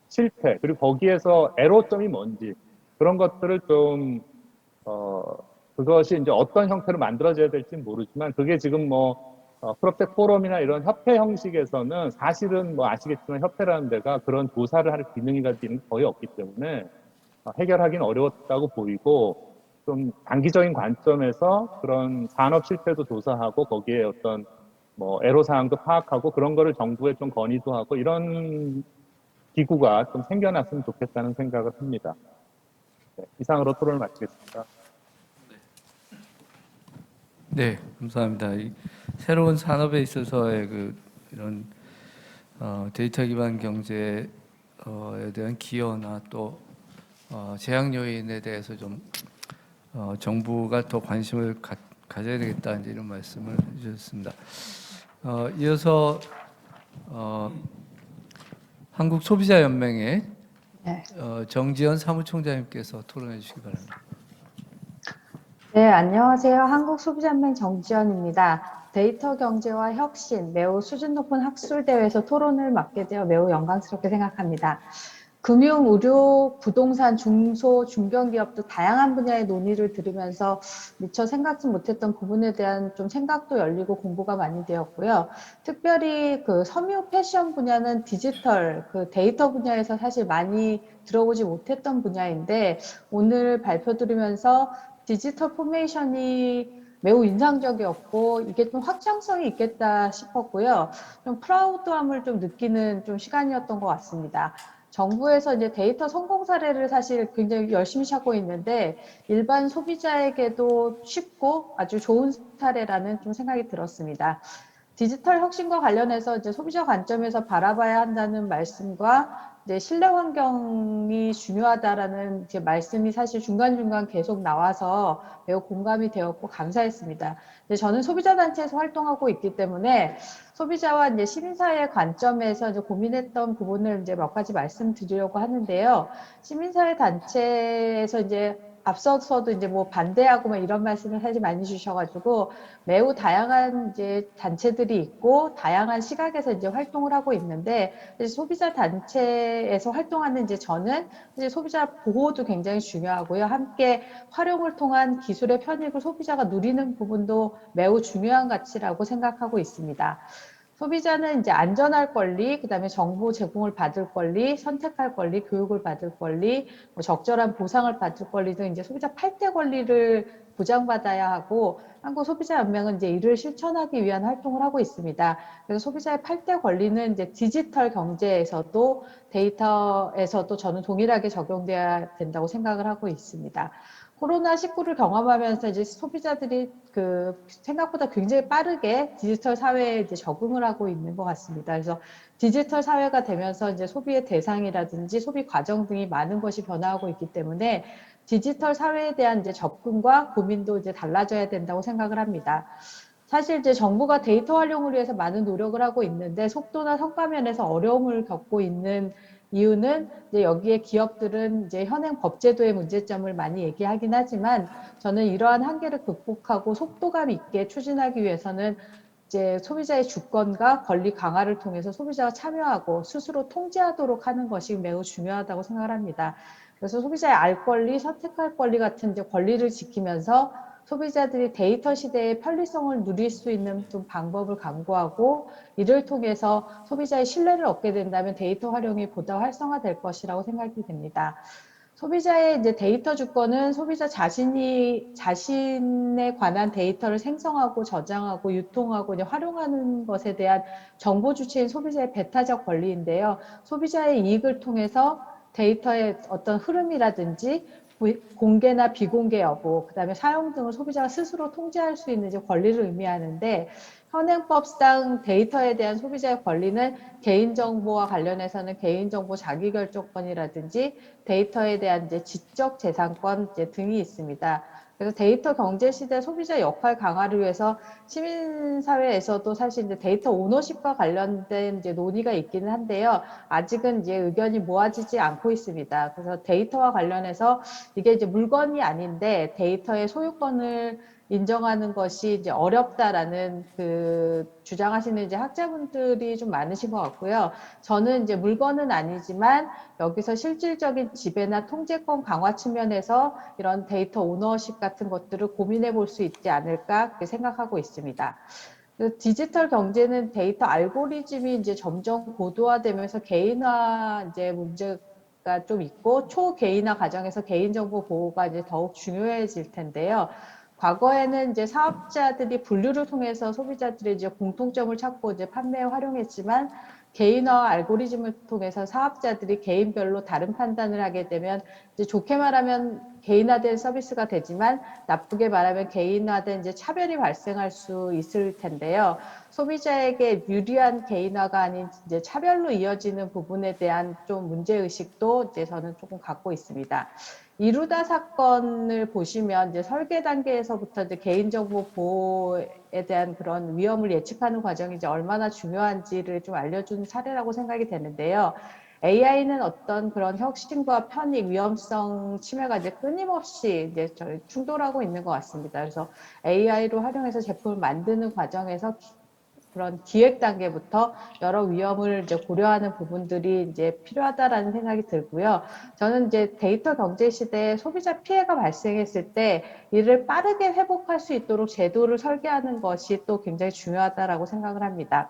실패, 그리고 거기에서 애로점이 뭔지 그런 것들을 좀 그것이 이제 어떤 형태로 만들어져야 될지 모르지만, 그게 지금 프로텍 포럼이나 이런 협회 형식에서는 사실은 아시겠지만 협회라는 데가 그런 조사를 할 기능이라든지 거의 없기 때문에 해결하기는 어려웠다고 보이고, 좀 단기적인 관점에서 그런 산업 실패도 조사하고 거기에 어떤 애로사항도 파악하고 그런 거를 정부에 좀 건의도 하고 이런 기구가 좀 생겨났으면 좋겠다는 생각을 합니다. 네, 이상으로 토론을 마치겠습니다. 네, 감사합니다. 이 새로운 산업에 있어서의 이런 데이터 기반 경제에 대한 기여나 또 제약 요인에 대해서 좀 정부가 더 관심을 가져야 되겠다, 이제 이런 말씀을 해주셨습니다. 이어서 한국소비자연맹의 네. 정지연 사무총장님께서 토론해 주시기 바랍니다. 네, 안녕하세요. 한국소비자연맹 정지연입니다. 데이터 경제와 혁신, 매우 수준 높은 학술대회에서 토론을 맡게 되어 매우 영광스럽게 생각합니다. 금융, 의료, 부동산, 중소, 중견기업도 다양한 분야의 논의를 들으면서 미처 생각지 못했던 부분에 대한 좀 생각도 열리고 공부가 많이 되었고요. 특별히 그 섬유 패션 분야는 디지털, 그 데이터 분야에서 사실 많이 들어보지 못했던 분야인데, 오늘 발표 들으면서 디지털 포메이션이 매우 인상적이었고 이게 좀 확장성이 있겠다 싶었고요. 좀 프라우드함을 좀 느끼는 좀 시간이었던 것 같습니다. 정부에서 이제 데이터 성공 사례를 사실 굉장히 열심히 찾고 있는데 일반 소비자에게도 쉽고 아주 좋은 사례라는 좀 생각이 들었습니다. 디지털 혁신과 관련해서 이제 소비자 관점에서 바라봐야 한다는 말씀과 이제 실내 환경이 중요하다라는 이제 말씀이 사실 중간중간 계속 나와서 매우 공감이 되었고 감사했습니다. 근데 저는 소비자 단체에서 활동하고 있기 때문에 소비자와 이제 시민사회 관점에서 이제 고민했던 부분을 이제 몇 가지 말씀드리려고 하는데요. 시민사회 단체에서 이제 앞서서도 이제 뭐 반대하고 뭐 이런 말씀을 사실 많이 주셔가지고 매우 다양한 이제 단체들이 있고 다양한 시각에서 이제 활동을 하고 있는데 소비자 단체에서 활동하는 이제 저는 이제 소비자 보호도 굉장히 중요하고요. 함께 활용을 통한 기술의 편익을 소비자가 누리는 부분도 매우 중요한 가치라고 생각하고 있습니다. 소비자는 이제 안전할 권리, 그다음에 정보 제공을 받을 권리, 선택할 권리, 교육을 받을 권리, 뭐 적절한 보상을 받을 권리 등 이제 소비자 8대 권리를 보장받아야 하고 한국소비자연맹은 이제 이를 실천하기 위한 활동을 하고 있습니다. 그래서 소비자의 8대 권리는 이제 디지털 경제에서도 데이터에서도 저는 동일하게 적용돼야 된다고 생각을 하고 있습니다. 코로나19를 경험하면서 이제 소비자들이 생각보다 굉장히 빠르게 디지털 사회에 이제 적응을 하고 있는 것 같습니다. 그래서 디지털 사회가 되면서 이제 소비의 대상이라든지 소비 과정 등이 많은 것이 변화하고 있기 때문에 디지털 사회에 대한 이제 접근과 고민도 이제 달라져야 된다고 생각을 합니다. 사실 이제 정부가 데이터 활용을 위해서 많은 노력을 하고 있는데 속도나 성과 면에서 어려움을 겪고 있는 이유는 이제 여기에 기업들은 이제 현행 법제도의 문제점을 많이 얘기하긴 하지만 저는 이러한 한계를 극복하고 속도감 있게 추진하기 위해서는 이제 소비자의 주권과 권리 강화를 통해서 소비자가 참여하고 스스로 통제하도록 하는 것이 매우 중요하다고 생각을 합니다. 그래서 소비자의 알 권리, 선택할 권리 같은 이제 권리를 지키면서 소비자들이 데이터 시대의 편리성을 누릴 수 있는 좀 방법을 강구하고 이를 통해서 소비자의 신뢰를 얻게 된다면 데이터 활용이 보다 활성화될 것이라고 생각이 됩니다. 소비자의 이제 데이터 주권은 소비자 자신에 관한 데이터를 생성하고 저장하고 유통하고 이제 활용하는 것에 대한 정보 주체인 소비자의 배타적 권리인데요. 소비자의 이익을 통해서 데이터의 어떤 흐름이라든지 공개나 비공개 여부, 그다음에 사용 등을 소비자가 스스로 통제할 수 있는 이제 권리를 의미하는데 현행법상 데이터에 대한 소비자의 권리는 개인정보와 관련해서는 개인정보 자기결정권이라든지 데이터에 대한 이제 지적재산권 이제 등이 있습니다. 그래서 데이터 경제 시대 소비자 역할 강화를 위해서 시민사회에서도 사실 이제 데이터 오너십과 관련된 이제 논의가 있기는 한데요. 아직은 이제 의견이 모아지지 않고 있습니다. 그래서 데이터와 관련해서 이게 이제 물건이 아닌데 데이터의 소유권을 인정하는 것이 이제 어렵다라는 주장하시는 이제 학자분들이 좀 많으신 것 같고요. 저는 이제 물건은 아니지만 여기서 실질적인 지배나 통제권 강화 측면에서 이런 데이터 오너십 같은 것들을 고민해 볼 수 있지 않을까 생각하고 있습니다. 디지털 경제는 데이터 알고리즘이 이제 점점 고도화되면서 개인화 이제 문제가 좀 있고 초개인화 과정에서 개인정보 보호가 이제 더욱 중요해질 텐데요. 과거에는 이제 사업자들이 분류를 통해서 소비자들의 이제 공통점을 찾고 이제 판매에 활용했지만 개인화 알고리즘을 통해서 사업자들이 개인별로 다른 판단을 하게 되면 이제 좋게 말하면 개인화된 서비스가 되지만 나쁘게 말하면 개인화된 이제 차별이 발생할 수 있을 텐데요. 소비자에게 유리한 개인화가 아닌 이제 차별로 이어지는 부분에 대한 좀 문제의식도 이제 저는 조금 갖고 있습니다. 이루다 사건을 보시면 이제 설계 단계에서부터 이제 개인정보 보호에 대한 그런 위험을 예측하는 과정이 이제 얼마나 중요한지를 좀 알려준 사례라고 생각이 되는데요. AI는 어떤 그런 혁신과 편익, 위험성 침해가 이제 끊임없이 이제 충돌하고 있는 것 같습니다. 그래서 AI로 활용해서 제품을 만드는 과정에서 그런 기획 단계부터 여러 위험을 이제 고려하는 부분들이 이제 필요하다라는 생각이 들고요. 저는 이제 데이터 경제 시대에 소비자 피해가 발생했을 때 이를 빠르게 회복할 수 있도록 제도를 설계하는 것이 또 굉장히 중요하다라고 생각을 합니다.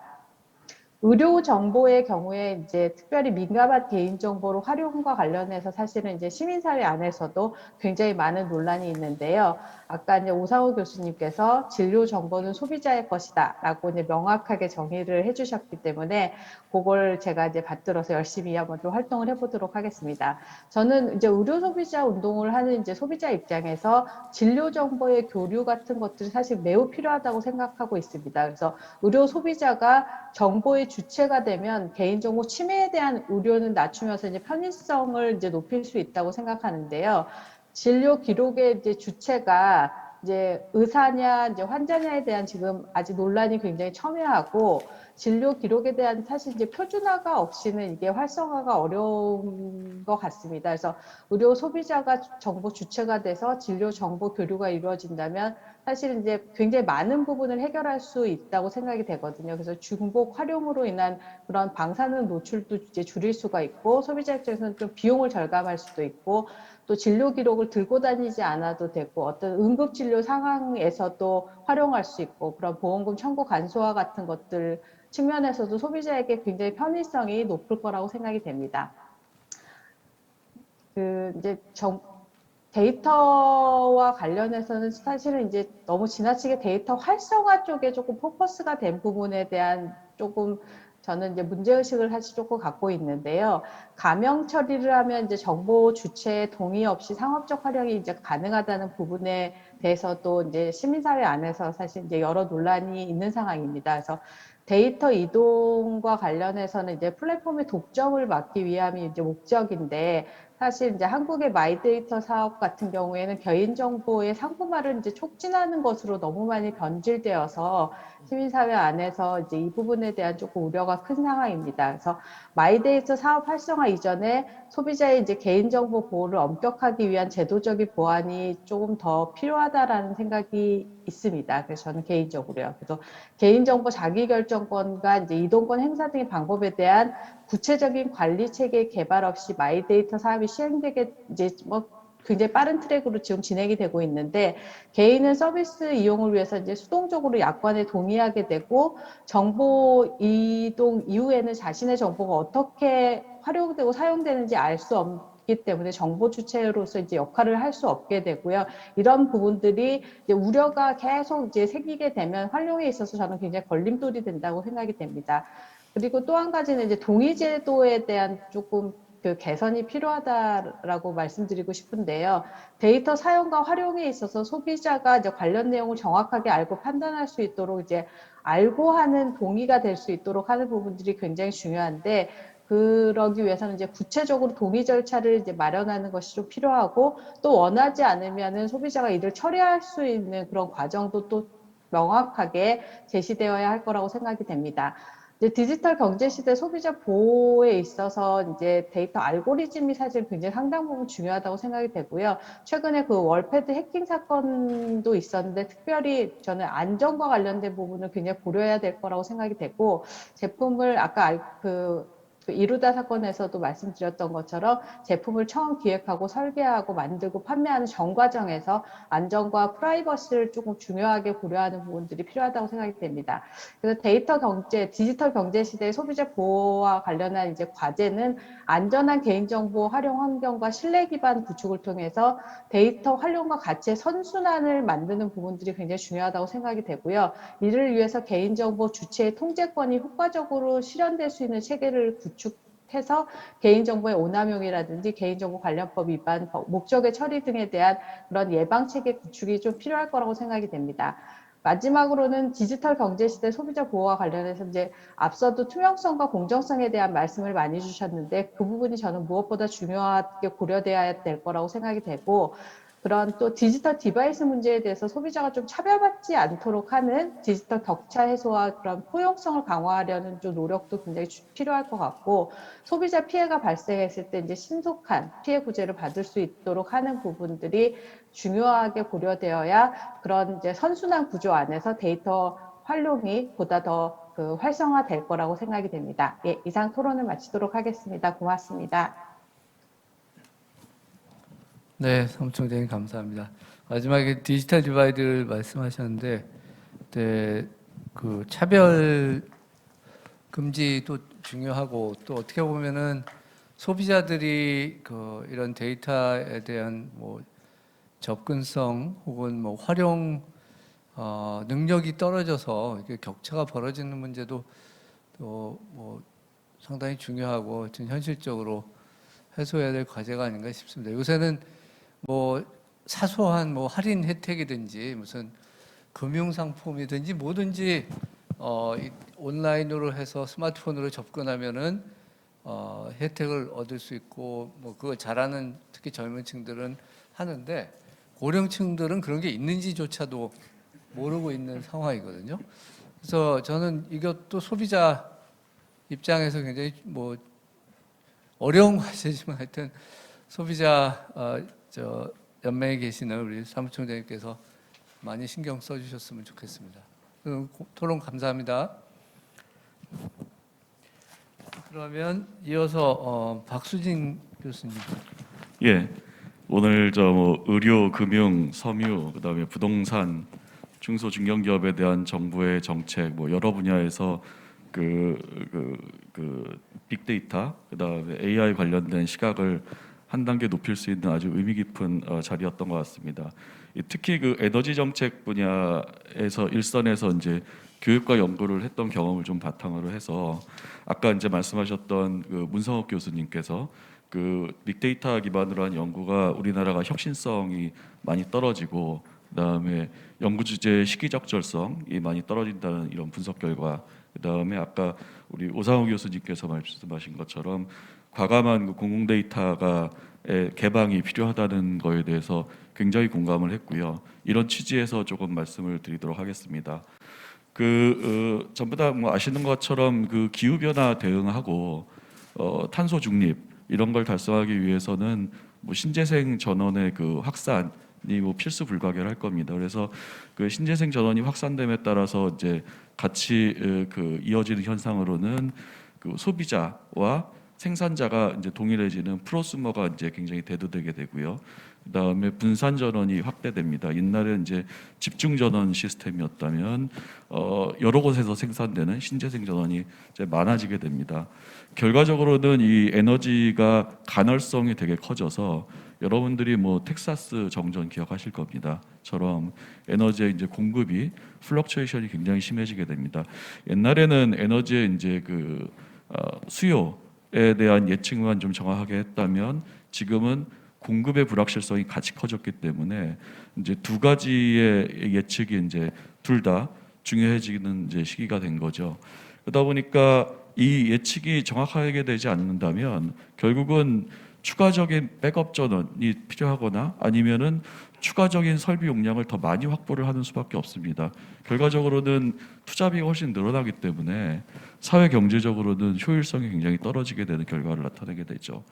의료 정보의 경우에 이제 특별히 민감한 개인정보로 활용과 관련해서 사실은 이제 시민사회 안에서도 굉장히 많은 논란이 있는데요. 아까 이제 오상호 교수님께서 진료 정보는 소비자의 것이다 라고 이제 명확하게 정의를 해주셨기 때문에 그걸 제가 이제 받들어서 열심히 한번 좀 활동을 해보도록 하겠습니다. 저는 이제 의료 소비자 운동을 하는 이제 소비자 입장에서 진료 정보의 교류 같은 것들이 사실 매우 필요하다고 생각하고 있습니다. 그래서 의료 소비자가 정보의 주체가 되면 개인정보 침해에 대한 우려는 낮추면서 이제 편의성을 이제 높일 수 있다고 생각하는데요. 진료 기록의 이제 주체가 이제 의사냐, 이제 환자냐에 대한 지금 아직 논란이 굉장히 첨예하고, 진료 기록에 대한 사실 이제 표준화가 없이는 이게 활성화가 어려운 것 같습니다. 그래서 의료 소비자가 정보 주체가 돼서 진료 정보 교류가 이루어진다면 사실 이제 굉장히 많은 부분을 해결할 수 있다고 생각이 되거든요. 그래서 중복 활용으로 인한 그런 방사능 노출도 이제 줄일 수가 있고, 소비자 입장에서는 좀 비용을 절감할 수도 있고, 또 진료 기록을 들고 다니지 않아도 되고, 어떤 응급 진료 상황에서도 활용할 수 있고, 그런 보험금 청구 간소화 같은 것들 측면에서도 소비자에게 굉장히 편의성이 높을 거라고 생각이 됩니다. 이제 데이터와 관련해서는 사실은 이제 너무 지나치게 데이터 활성화 쪽에 조금 포커스가 된 부분에 대한 조금 저는 이제 문제의식을 사실 조금 갖고 있는데요. 가명 처리를 하면 이제 정보 주체의 동의 없이 상업적 활용이 이제 가능하다는 부분에 대해서도 이제 시민사회 안에서 사실 이제 여러 논란이 있는 상황입니다. 그래서 데이터 이동과 관련해서는 이제 플랫폼의 독점을 막기 위함이 이제 목적인데, 사실 이제 한국의 마이데이터 사업 같은 경우에는 개인정보의 상품화를 이제 촉진하는 것으로 너무 많이 변질되어서 시민사회 안에서 이제 이 부분에 대한 조금 우려가 큰 상황입니다. 그래서 마이데이터 사업 활성화 이전에 소비자의 이제 개인정보 보호를 엄격하기 위한 제도적인 보완이 조금 더 필요하다라는 생각이 있습니다. 그래서 저는 개인적으로요. 그래서 개인정보 자기결정권과 이제 이동권 행사 등의 방법에 대한 구체적인 관리 체계 개발 없이 마이데이터 사업이 시행되게 이제 굉장히 빠른 트랙으로 지금 진행이 되고 있는데, 개인은 서비스 이용을 위해서 이제 수동적으로 약관에 동의하게 되고, 정보 이동 이후에는 자신의 정보가 어떻게 활용되고 사용되는지 알 수 없기 때문에 정보 주체로서 이제 역할을 할 수 없게 되고요. 이런 부분들이 이제 우려가 계속 이제 생기게 되면 활용에 있어서 저는 굉장히 걸림돌이 된다고 생각이 됩니다. 그리고 또 한 가지는 이제 동의제도에 대한 조금 그 개선이 필요하다라고 말씀드리고 싶은데요. 데이터 사용과 활용에 있어서 소비자가 이제 관련 내용을 정확하게 알고 판단할 수 있도록 이제 알고 하는 동의가 될 수 있도록 하는 부분들이 굉장히 중요한데, 그러기 위해서는 이제 구체적으로 동의 절차를 이제 마련하는 것이 좀 필요하고, 또 원하지 않으면은 소비자가 이를 처리할 수 있는 그런 과정도 또 명확하게 제시되어야 할 거라고 생각이 됩니다. 이제 디지털 경제 시대 소비자 보호에 있어서 이제 데이터 알고리즘이 사실 굉장히 상당 부분 중요하다고 생각이 되고요. 최근에 그 월패드 해킹 사건도 있었는데, 특별히 저는 안전과 관련된 부분을 굉장히 고려해야 될 거라고 생각이 되고, 제품을 아까 그 이루다 사건에서도 말씀드렸던 것처럼 제품을 처음 기획하고 설계하고 만들고 판매하는 전 과정에서 안전과 프라이버시를 조금 중요하게 고려하는 부분들이 필요하다고 생각이 됩니다. 그래서 데이터 경제, 디지털 경제 시대의 소비자 보호와 관련한 이제 과제는 안전한 개인정보 활용 환경과 신뢰 기반 구축을 통해서 데이터 활용과 가치의 선순환을 만드는 부분들이 굉장히 중요하다고 생각이 되고요. 이를 위해서 개인정보 주체의 통제권이 효과적으로 실현될 수 있는 체계를 구축해서 개인정보의 오남용이라든지 개인정보 관련법 위반, 목적의 처리 등에 대한 그런 예방체계 구축이 좀 필요할 거라고 생각이 됩니다. 마지막으로는 디지털 경제 시대 소비자 보호와 관련해서 이제 앞서도 투명성과 공정성에 대한 말씀을 많이 주셨는데, 그 부분이 저는 무엇보다 중요하게 고려돼야 될 거라고 생각이 되고, 그런 또 디지털 디바이스 문제에 대해서 소비자가 좀 차별받지 않도록 하는 디지털 격차 해소와 그런 포용성을 강화하려는 좀 노력도 굉장히 필요할 것 같고, 소비자 피해가 발생했을 때 이제 신속한 피해 구제를 받을 수 있도록 하는 부분들이 중요하게 고려되어야 그런 이제 선순환 구조 안에서 데이터 활용이 보다 더 그 활성화될 거라고 생각이 됩니다. 예, 이상 토론을 마치도록 하겠습니다. 고맙습니다. 네, 사무총장님 감사합니다. 마지막에 디지털 디바이드를 말씀하셨는데, 네, 그 차별 금지도 중요하고, 또 어떻게 보면은 소비자들이 그 이런 데이터에 대한 뭐 접근성 혹은 뭐 활용 능력이 떨어져서 이게 격차가 벌어지는 문제도 또 뭐 상당히 중요하고 좀 현실적으로 해소해야 될 과제가 아닌가 싶습니다. 요새는 뭐 사소한 뭐 할인 혜택이든지 무슨 금융 상품이든지 뭐든지 온라인으로 해서 스마트폰으로 접근하면은 혜택을 얻을 수 있고 뭐 그거 잘하는 특히 젊은층들은 하는데 고령층들은 그런 게 있는지조차도 모르고 있는 상황이거든요. 그래서 저는 이것도 소비자 입장에서 굉장히 뭐 어려운 과제지만 하여튼 소비자 연맹에 계시는 우리 사무총장님께서 많이 신경 써주셨으면 좋겠습니다. 토론 감사합니다. 그러면 이어서 박수진 교수님. 예, 오늘 뭐 의료, 금융, 섬유, 그다음에 부동산, 중소 중견기업에 대한 정부의 정책 뭐 여러 분야에서 그 빅데이터, 그다음에 AI 관련된 시각을 한 단계 높일 수 있는 아주 의미 깊은 자리였던 것 같습니다. 특히 그 에너지 정책 분야에서 일선에서 이제 교육과 연구를 했던 경험을 좀 바탕으로 해서 아까 이제 말씀하셨던 그 문성욱 교수님께서 그 빅데이터 기반으로 한 연구가 우리나라가 혁신성이 많이 떨어지고 그다음에 연구 주제의 시기적절성이 많이 떨어진다는 이런 분석 결과, 그다음에 아까 우리 오상호 교수님께서 말씀하신 것처럼 과감한 그 공공 데이터가 개방이 필요하다는 거에 대해서 굉장히 공감을 했고요. 이런 취지에서 조금 말씀을 드리도록 하겠습니다. 전부 다 뭐 아시는 것처럼 그 기후 변화 대응하고 탄소 중립 이런 걸 달성하기 위해서는 뭐 신재생 전원의 그 확산이 뭐 필수 불가결할 겁니다. 그래서 그 신재생 전원이 확산됨에 따라서 이제 같이 그 이어지는 현상으로는 그 소비자와 생산자가 이제 동일해지는 프로수머가 이제 굉장히 대두되게 되고요. 그다음에 분산 전원이 확대됩니다. 옛날에 이제 집중 전원 시스템이었다면 여러 곳에서 생산되는 신재생 전원이 이제 많아지게 됩니다. 결과적으로는 이 에너지가 간헐성이 되게 커져서 여러분들이 뭐 텍사스 정전 기억하실 겁니다.처럼 에너지의 이제 공급이 플럭추에이션이 굉장히 심해지게 됩니다. 옛날에는 에너지의 이제 그 수요에 대한 예측만 좀 정확하게 했다면 지금은 공급의 불확실성이 같이 커졌기 때문에 이제 두 가지의 예측이 이제 둘 다 중요해지는 이제 시기가 된 거죠. 그러다 보니까 이 예측이 정확하게 되지 않는다면 결국은 추가적인 백업 전원이 필요하거나 아니면은 추가적인 설비 용량을 더 많이 확보를 하는 수밖에 없습니다. 결과적으로는 투자비가 훨씬 늘어나기 때문에 사회 경제적으로는 효율성이 굉장히 떨어지게 되는 결과를 나타내게 되죠.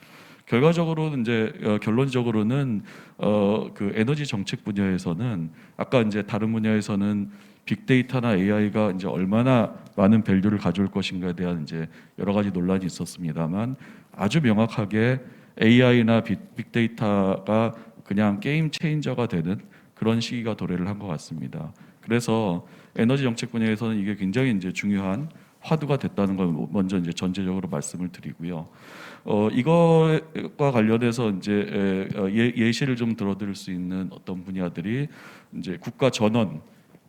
결과적으로는 이제 결론적으로는 그 에너지 정책 분야에서는 아까 이제 다른 분야에서는 빅데이터나 AI가 이제 얼마나 많은 밸류를 가져올 것인가에 대한 이제 여러 가지 논란이 있었습니다만 아주 명확하게 AI나 빅데이터가 그냥 게임 체인저가 되는 그런 시기가 도래를 한 것 같습니다. 그래서 에너지 정책 분야에서는 이게 굉장히 이제 중요한 화두가 됐다는 걸 먼저 이제 전제적으로 말씀을 드리고요. 이거과 관련해서 이제 예시를 좀 들어드릴 수 있는 어떤 분야들이 이제 국가 전원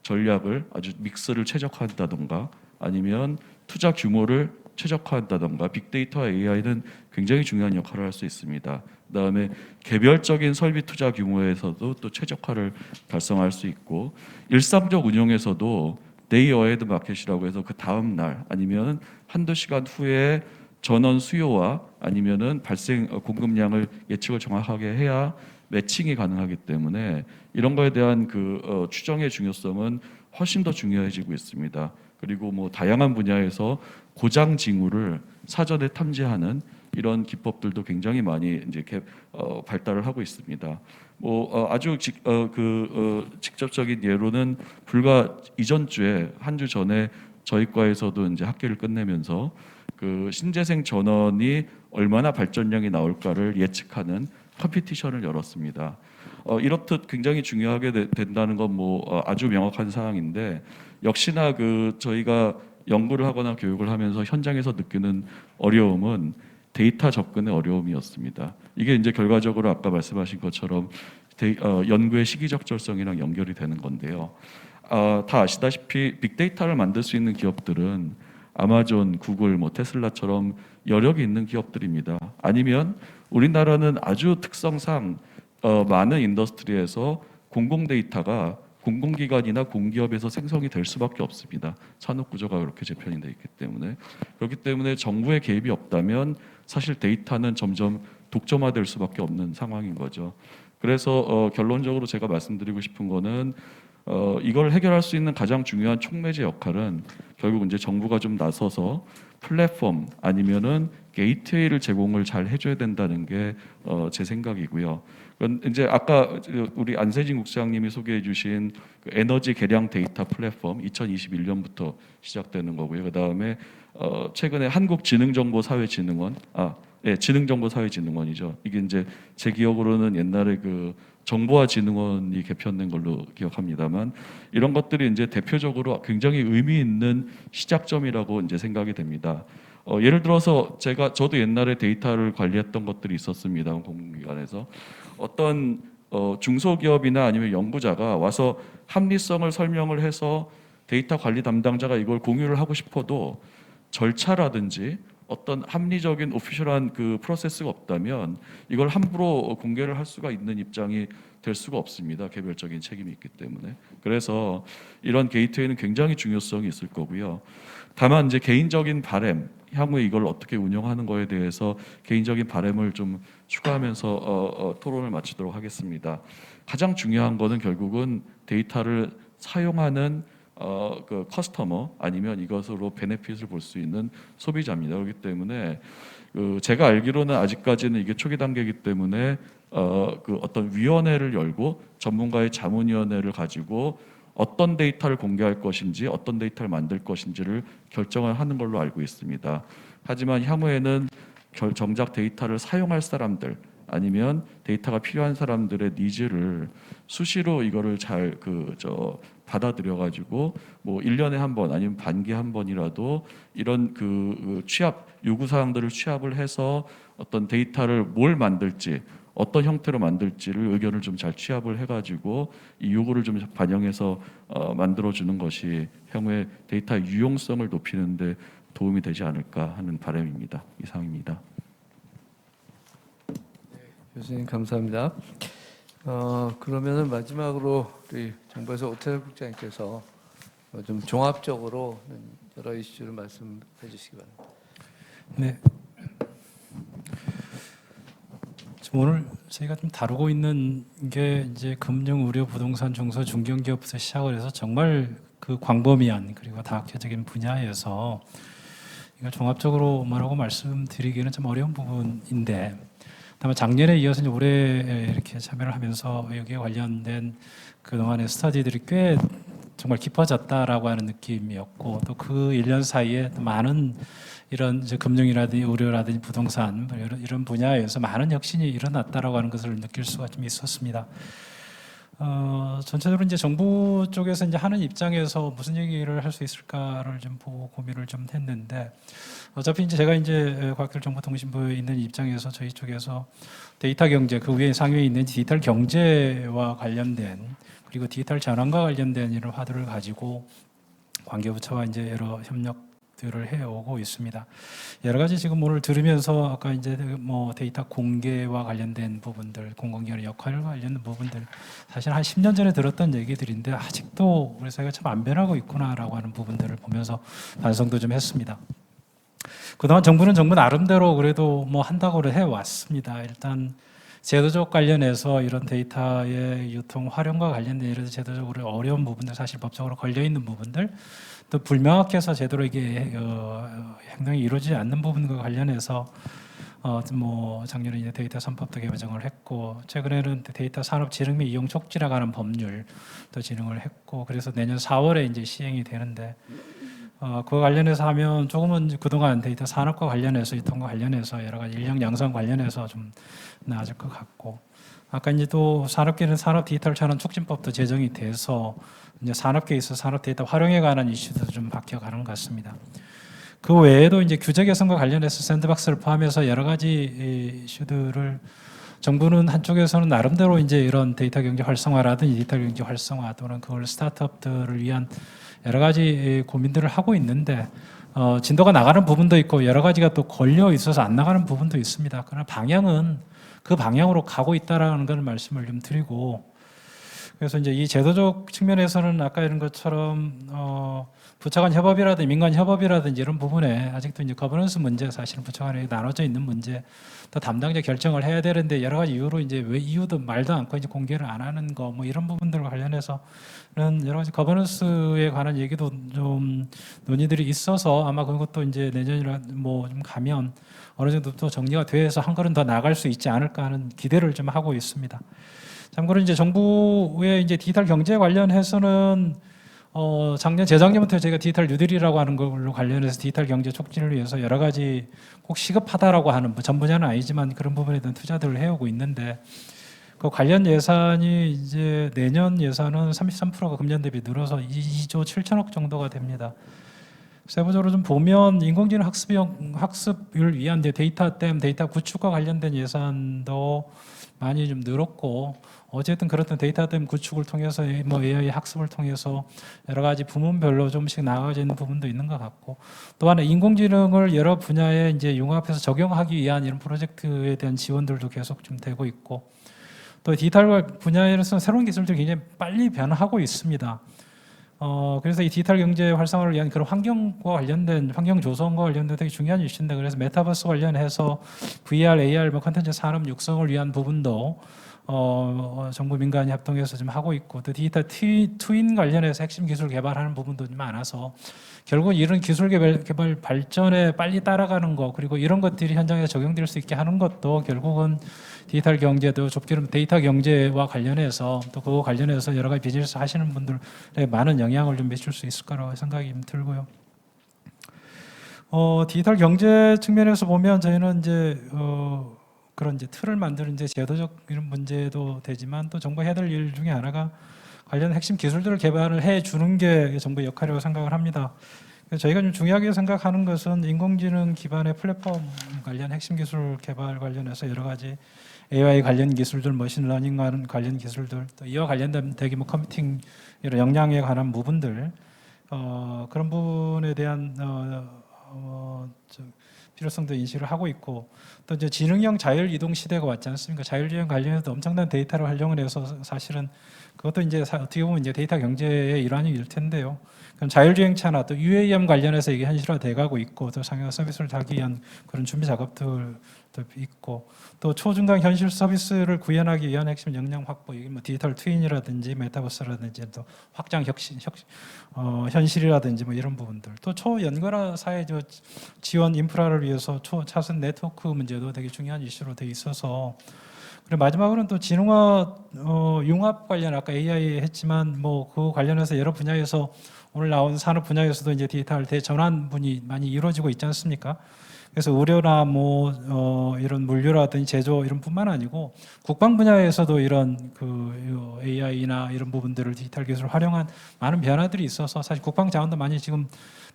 전략을 아주 믹스를 최적화한다던가 아니면 투자 규모를 최적화한다던가 빅데이터와 AI는 굉장히 중요한 역할을 할 수 있습니다. 그다음에 개별적인 설비 투자 규모에서도 또 최적화를 달성할 수 있고 일상적 운영에서도 데이 어헤드 마켓이라고 해서 그 다음 날 아니면 한두 시간 후에 전원 수요와 아니면은 발생 공급량을 예측을 정확하게 해야 매칭이 가능하기 때문에 이런 거에 대한 그 추정의 중요성은 훨씬 더 중요해지고 있습니다. 그리고 뭐 다양한 분야에서 고장 징후를 사전에 탐지하는 이런 기법들도 굉장히 많이 이제 발달을 하고 있습니다. 뭐 아주 직접적인 예로는 불과 이전 주에 한 주 전에 저희 과에서도 이제 학기를 끝내면서 그 신재생 전원이 얼마나 발전량이 나올까를 예측하는 컴피티션을 열었습니다. 이렇듯 굉장히 중요하게 된다는 건 뭐 아주 명확한 사항인데 역시나 그 저희가 연구를 하거나 교육을 하면서 현장에서 느끼는 어려움은 데이터 접근의 어려움이었습니다. 이게 이제 결과적으로 아까 말씀하신 것처럼 연구의 시기적절성이랑 연결이 되는 건데요. 다 아시다시피 빅데이터를 만들 수 있는 기업들은 아마존, 구글, 뭐 테슬라처럼 여력이 있는 기업들입니다. 아니면 우리나라는 아주 특성상 많은 인더스트리에서 공공 데이터가 공공기관이나 공기업에서 생성이 될 수밖에 없습니다. 산업 구조가 그렇게 재편이 돼 있기 때문에. 그렇기 때문에 정부의 개입이 없다면 사실 데이터는 점점 독점화될 수밖에 없는 상황인 거죠. 그래서 결론적으로 제가 말씀드리고 싶은 거는 이걸 해결할 수 있는 가장 중요한 촉매제 역할은 결국 이제 정부가 좀 나서서 플랫폼 아니면은 게이트웨이를 제공을 잘 해줘야 된다는 게 제 생각이고요. 이제 아까 우리 안세진 국장님이 소개해주신 그 에너지 계량 데이터 플랫폼 2021년부터 시작되는 거고요. 그 다음에 최근에 한국지능정보사회진흥원, 지능정보사회진흥원이죠. 이게 이제 제 기억으로는 옛날에 그 정보화진흥원이 개편된 걸로 기억합니다만 이런 것들이 이제 대표적으로 굉장히 의미 있는 시작점이라고 이제 생각이 됩니다. 예를 들어서 저도 옛날에 데이터를 관리했던 것들이 있었습니다. 공공기관에서 어떤 중소기업이나 아니면 연구자가 와서 합리성을 설명을 해서 데이터 관리 담당자가 이걸 공유를 하고 싶어도 절차라든지 어떤 합리적인 오피셜한 그 프로세스가 없다면 이걸 함부로 공개를 할 수가 있는 입장이 될 수가 없습니다. 개별적인 책임이 있기 때문에. 그래서 이런 게이트웨이는 굉장히 중요성이 있을 거고요. 다만 이제 개인적인 바람, 향후에 이걸 어떻게 운영하는 거에 대해서 개인적인 바람을 좀 추가하면서 토론을 마치도록 하겠습니다. 가장 중요한 거는 결국은 데이터를 사용하는 그 커스터머 아니면 이것으로 베네핏을 볼 수 있는 소비자입니다. 그렇기 때문에 제가 알기로는 아직까지는 이게 초기 단계이기 때문에 그 어떤 위원회를 열고 전문가의 자문위원회를 가지고 어떤 데이터를 공개할 것인지 어떤 데이터를 만들 것인지를 결정을 하는 걸로 알고 있습니다. 하지만 향후에는 정작 데이터를 사용할 사람들 아니면 데이터가 필요한 사람들의 니즈를 수시로 이거를 잘 받아들여 가지고 뭐 1년에 한 번 아니면 반기에 한 번이라도 이런 그 취합 요구 사항들을 취합을 해서 어떤 데이터를 뭘 만들지 어떤 형태로 만들지를 의견을 좀 잘 취합을 해가지고 이 요구를 좀 반영해서 만들어주는 것이 향후에 데이터 유용성을 높이는데 도움이 되지 않을까 하는 바람입니다. 이상입니다. 교수님 감사합니다. 그러면은 마지막으로 우리 정부에서 오태석 국장님께서 좀 종합적으로 여러 이슈를 말씀해 주시기 바랍니다. 네. 오늘 저희가 좀 다루고 있는 게 이제 금융, 의료, 부동산, 중소, 중견기업부터 시작을 해서 정말 그 광범위한 그리고 다학교적인 분야에서 이걸 종합적으로 뭐라고 말씀드리기는 좀 어려운 부분인데 다만 작년에 이어서 이제 올해 이렇게 참여를 하면서 여기에 관련된 그동안의 스터디들이 꽤 정말 깊어졌다라고 하는 느낌이었고 또 그 1년 사이에 많은 이런 이제 금융이라든지 의료라든지 부동산 이런 분야에서 많은 혁신이 일어났다라고 하는 것을 느낄 수가 좀 있었습니다. 전체적으로 이제 정부 쪽에서 이제 하는 입장에서 무슨 얘기를 할 수 있을까를 좀 보고 고민을 좀 했는데 어차피 이제 제가 이제 과학기술정보통신부에 있는 입장에서 저희 쪽에서 데이터 경제 그 위에 상위에 있는 디지털 경제와 관련된 그리고 디지털 전환과 관련된 이런 화두를 가지고 관계부처와 이제 여러 협력들을 해오고 있습니다. 여러 가지 지금 오늘 들으면서 아까 이제 뭐 데이터 공개와 관련된 부분들, 공공기관의 역할과 관련된 부분들 사실 한 10년 전에 들었던 얘기들인데 아직도 우리 사회가 참 안 변하고 있구나라고 하는 부분들을 보면서 반성도 좀 했습니다. 그동안 정부는 정부 나름대로 그래도 뭐 한다고 해왔습니다. 일단 제도적 관련해서 이런 데이터의 유통 활용과 관련된 이런 제도적으로 어려운 부분들 사실 법적으로 걸려 있는 부분들 또 불명확해서 제대로 이게 행동이 이루어지지 않는 부분과 관련해서 뭐 작년에 이제 데이터 3법도 개정을 했고 최근에는 데이터 산업 진흥 및 이용 촉진이라고 하는 법률도 진행을 했고 그래서 내년 4월에 이제 시행이 되는데 그와 관련해서 하면 조금은 그동안 데이터 산업과 관련해서 유통과 관련해서 여러 가지 인력 양성 관련해서 좀 나아질 것 같고 아까 이제 또 산업계는 산업 디지털 전환 촉진법도 제정이 돼서 이제 산업계에 있어 산업 데이터 활용에 관한 이슈도 좀 바뀌어가는 것 같습니다. 그 외에도 이제 규제 개선과 관련해서 샌드박스를 포함해서 여러 가지 이슈들을 정부는 한쪽에서는 나름대로 이제 이런 데이터 경제 활성화라든지 디지털 경제 활성화 또는 그걸 스타트업들을 위한 여러 가지 고민들을 하고 있는데 진도가 나가는 부분도 있고 여러 가지가 또 걸려 있어서 안 나가는 부분도 있습니다. 그러나 방향은 그 방향으로 가고 있다라는 걸 말씀을 좀 드리고 그래서 이제 이 제도적 측면에서는 아까 이런 것처럼 부처 간 협업이라든지 민간 협업이라든지 이런 부분에 아직도 이제 거버넌스 문제, 사실은 부처 간에 나눠져 있는 문제, 또 담당자 결정을 해야 되는데 여러 가지 이유로 이제 왜 이유도 말도 않고 이제 공개를 안 하는 거 뭐 이런 부분들과 관련해서는 여러 가지 거버넌스에 관한 얘기도 좀 논의들이 있어서 아마 그것도 이제 내년이라 뭐 좀 가면 어느 정도 또 정리가 돼서 한 걸음 더 나갈 수 있지 않을까 하는 기대를 좀 하고 있습니다. 참고로 이제 정부의 이제 디지털 경제 관련해서는 작년 재작년부터 저희가 디지털 뉴딜이라고 하는 걸로 관련해서 디지털 경제 촉진을 위해서 여러 가지 꼭 시급하다라고 하는 전 분야는 아니지만 그런 부분에 대한 투자들을 해오고 있는데 그 관련 예산이 이제 내년 예산은 33%가 금년 대비 늘어서 2조 7천억 정도가 됩니다. 세부적으로 좀 보면 인공지능 학습을 위한 이제 데이터 구축과 관련된 예산도 많이 좀 늘었고 어쨌든 그렇던 데이터댐 구축을 통해서 뭐 AI 학습을 통해서 여러 가지 부문별로 좀씩 나아지는 부분도 있는 것 같고 또한 인공지능을 여러 분야에 이제 융합해서 적용하기 위한 이런 프로젝트에 대한 지원들도 계속 좀 되고 있고 또 디지털 분야에서 새로운 기술들이 굉장히 빨리 변화하고 있습니다. 그래서 이 디지털 경제 활성화를 위한 그런 환경과 관련된 환경 조성과 관련된 되게 중요한 이슈인데 그래서 메타버스 관련해서 VR, AR 뭐 콘텐츠 산업 육성을 위한 부분도 정부 민간이 합동해서 좀 하고 있고 또 디지털 트윈 관련해서 핵심 기술 개발하는 부분도 좀 많아서 결국 이런 기술 개발 발전에 빨리 따라가는 거 그리고 이런 것들이 현장에 적용될 수 있게 하는 것도 결국은 디지털 경제도 좁기는 데이터 경제와 관련해서 또 그거 관련해서 여러 가지 비즈니스 하시는 분들에 많은 영향을 좀 미칠 수 있을 거라고 생각이 좀 들고요. 디지털 경제 측면에서 보면 저희는 이제 그런 이제 틀을 만드는 이제 제도적 이런 문제도 되지만 또 정부가 해야 될 일 중에 하나가 관련 핵심 기술들을 개발을 해 주는 게 정부의 역할이라고 생각을 합니다. 그래서 저희가 좀 중요하게 생각하는 것은 인공지능 기반의 플랫폼 관련 핵심 기술 개발 관련해서 여러 가지 AI 관련 기술들, 머신러닝 관련 기술들, 또 이와 관련된 대규모 컴퓨팅 이런 역량에 관한 부분들 그런 부분에 대한 필요성도 인식을 하고 있고 또 이제 지능형 자율 이동 시대가 왔지 않습니까? 자율주행 관련해서 엄청난 데이터를 활용을 해서 사실은 그것도 이제 어떻게 보면 이제 데이터 경제의 일환일 텐데요. 그럼 자율주행차나 또 UAM 관련해서 이게 현실화돼 가고 있고 또 상용 서비스를 하기 위한 그런 준비 작업들도 있고 또 초중강 현실 서비스를 구현하기 위한 핵심 역량 확보, 이게 뭐 디지털 트윈이라든지 메타버스라든지 또 확장 현실이라든지 뭐 이런 부분들 또 초연결화 사회 지원 인프라를 위해서 초차선 네트워크 문제도 되게 중요한 이슈로 돼 있어서 그리고 마지막으로는 또 지능화 융합 관련 아까 AI 했지만 뭐 그 관련해서 여러 분야에서 오늘 나온 산업 분야에서도 이제 디지털 대전환분이 많이 이루어지고 있지 않습니까? 그래서 의료나 뭐 이런 물류라든지 제조 이런 뿐만 아니고 국방 분야에서도 이런 그 AI나 이런 부분들을 디지털 기술을 활용한 많은 변화들이 있어서 사실 국방 자원도 많이 지금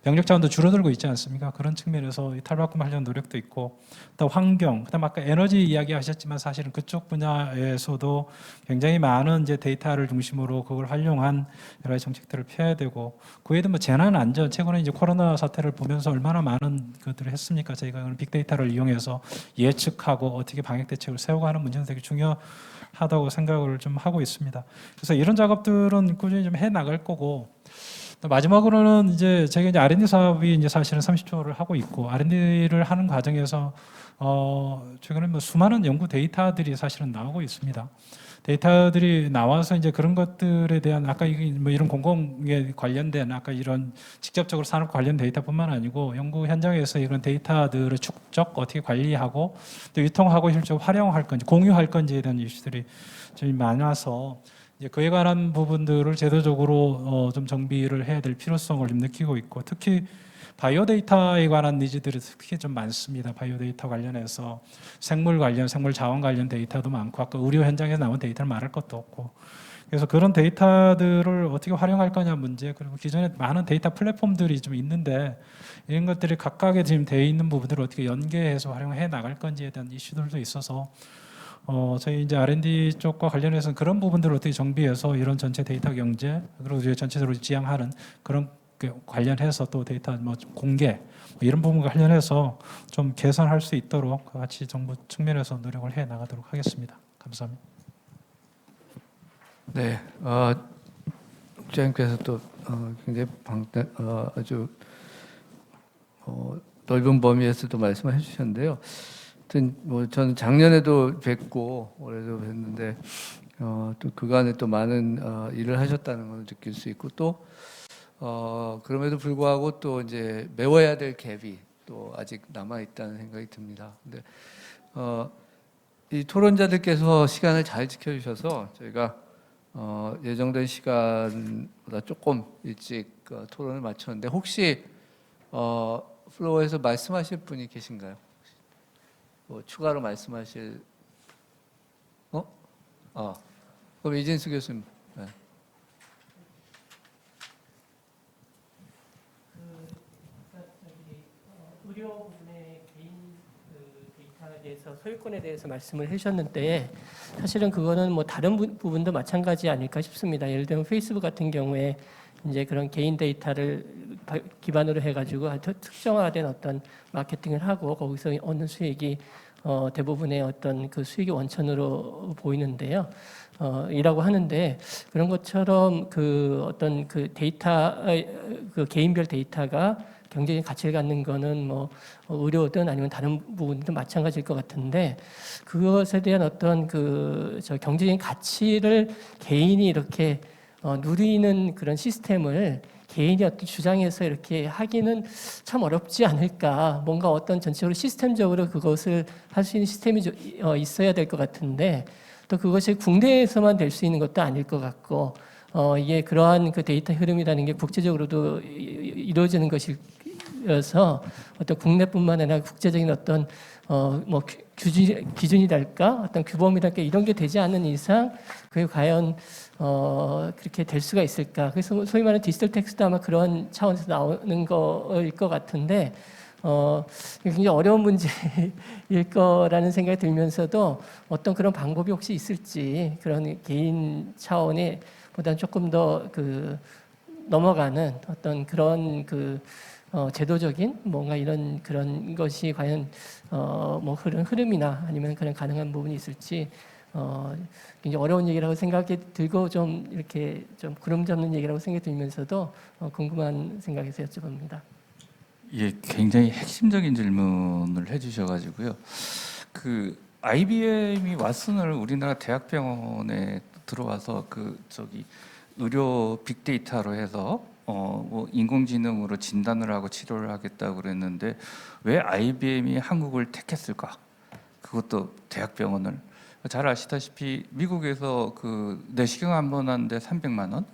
병력 자원도 줄어들고 있지 않습니까? 그런 측면에서 탈바꿈하려는 노력도 있고 또 환경, 그다음 아까 에너지 이야기하셨지만 사실은 그쪽 분야에서도 굉장히 많은 이제 데이터를 중심으로 그걸 활용한 여러 가지 정책들을 펴야 되고 그 외에도 뭐 재난 안전, 최근에 이제 코로나 사태를 보면서 얼마나 많은 것들을 했습니까? 저희가 빅데이터를 이용해서 예측하고 어떻게 방역 대책을 세우고 하는 문제는 되게 중요하다고 생각을 좀 하고 있습니다. 그래서 이런 작업들은 꾸준히 좀 해 나갈 거고. 마지막으로는 이제 제가 이제 R&D 사업이 이제 사실은 30조를 하고 있고 R&D를 하는 과정에서 최근에 뭐 수많은 연구 데이터들이 사실은 나오고 있습니다. 데이터들이 나와서 이제 그런 것들에 대한 아까 뭐 이런 공공에 관련된 아까 이런 직접적으로 산업 관련 데이터뿐만 아니고 연구 현장에서 이런 데이터들을 축적 어떻게 관리하고 또 유통하고 실제로 활용할 건지 공유할 건지에 대한 이슈들이 좀 많아서 이제 그에 관한 부분들을 제도적으로 좀 정비를 해야 될 필요성을 좀 느끼고 있고 특히 바이오 데이터에 관한 니즈들이 특히 좀 많습니다. 바이오 데이터 관련해서 생물 자원 관련 데이터도 많고 아까 의료 현장에서 나온 데이터를 말할 것도 없고 그래서 그런 데이터들을 어떻게 활용할 거냐 문제 그리고 기존에 많은 데이터 플랫폼들이 좀 있는데 이런 것들이 각각에 지금 되어 있는 부분들을 어떻게 연계해서 활용해 나갈 건지에 대한 이슈들도 있어서 저희 이제 R&D 쪽과 관련해서는 그런 부분들을 어떻게 정비해서 이런 전체 데이터 경제 그리고 이제 전체적으로 지향하는 그런 관련해서 또 데이터 뭐 공개 뭐 이런 부분과 관련해서 좀 개선할 수 있도록 같이 정부 측면에서 노력을 해 나가도록 하겠습니다. 감사합니다. 네, 국장님께서 또 굉장히 아주 넓은 범위에서도 말씀해 주셨는데요. 하여튼 뭐 저는 작년에도 뵙고 올해도 뵀는데 또 그간에 또 많은 일을 하셨다는 걸 느낄 수 있고 또 그럼에도 불구하고 또 이제 메워야 될 갭이 또 아직 남아 있다는 생각이 듭니다. 근데 이 토론자들께서 시간을 잘 지켜주셔서 저희가 예정된 시간보다 조금 일찍 토론을 마쳤는데 혹시 플로어에서 말씀하실 분이 계신가요? 뭐 추가로 말씀하실? 그럼 이진수 교수님. 네. 의료 부분의 개인 데이터에 대해서 소유권에 대해서 말씀을 해주셨는데 사실은 그거는 뭐 다른 부분도 마찬가지 아닐까 싶습니다. 예를 들면 페이스북 같은 경우에 이제 그런 개인 데이터를 기반으로 해가지고 특정화된 어떤 마케팅을 하고 거기서 얻는 수익이 대부분의 어떤 그 수익의 원천으로 보이는데요. 이라고 하는데 그런 것처럼 그 어떤 그 데이터 그 개인별 데이터가 경제적인 가치를 갖는 거는 뭐 의료든 아니면 다른 부분도 마찬가지일 것 같은데 그것에 대한 어떤 그 경제적인 가치를 개인이 이렇게 누리는 그런 시스템을 개인이 어떤 주장해서 이렇게 하기는 참 어렵지 않을까. 뭔가 어떤 전체적으로 시스템적으로 그것을 할 수 있는 시스템이 있어야 될 것 같은데 또 그것이 국내에서만 될 수 있는 것도 아닐 것 같고 이게 그러한 그 데이터 흐름이라는 게 국제적으로도 이루어지는 것이어서 어떤 국내뿐만 아니라 국제적인 어떤 뭐 기준이랄까 어떤 규범이랄까 이런 게 되지 않는 이상 그게 과연 그렇게 될 수가 있을까? 그래서 소위 말하는 디지털 텍스도 아마 그런 차원에서 나오는 거일 것 같은데 굉장히 어려운 문제일 거라는 생각이 들면서도 어떤 그런 방법이 혹시 있을지 그런 개인 차원의 보다는 조금 더 그 넘어가는 어떤 그런 그 제도적인 뭔가 이런 그런 것이 과연 뭐 흐름이나 아니면 그런 가능한 부분이 있을지 굉장히 어려운 얘기라고 생각이 들고 좀 이렇게 좀 구름 잡는 얘기라고 생각이 들면서도 궁금한 생각에서 여쭤봅니다. 예, 굉장히 핵심적인 질문을 해주셔가지고요. 그 IBM이 왓슨을 우리나라 대학병원에 들어와서 의료 빅데이터로 해서 뭐 인공지능으로 진단을 하고 치료를 하겠다고 그랬는데 왜 IBM이 한국을 택했을까? 그것도 대학병원을 잘 아시다시피 미국에서 그 내시경 한 번 하는데 300만 원,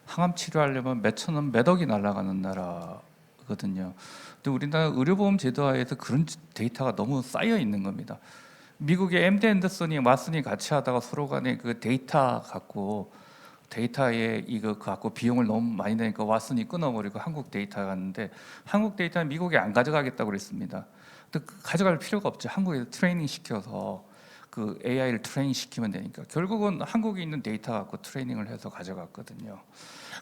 항암 치료하려면 몇천 원, 몇 억이 날아가는 나라거든요. 근데 우리나라 의료보험 제도하에서 그런 데이터가 너무 쌓여 있는 겁니다. 미국의 MD 앤더슨이 왓슨이 같이 하다가 서로 간에 그 데이터에 이거 갖고 비용을 너무 많이 내니까 왓슨이 끊어버리고 한국 데이터 갔는데 한국 데이터는 미국에 안 가져가겠다고 그랬습니다. 근데 가져갈 필요가 없죠. 한국에서 트레이닝 시켜서 그 AI를 트레이닝 시키면 되니까 결국은 한국에 있는 데이터 갖고 트레이닝을 해서 가져갔거든요.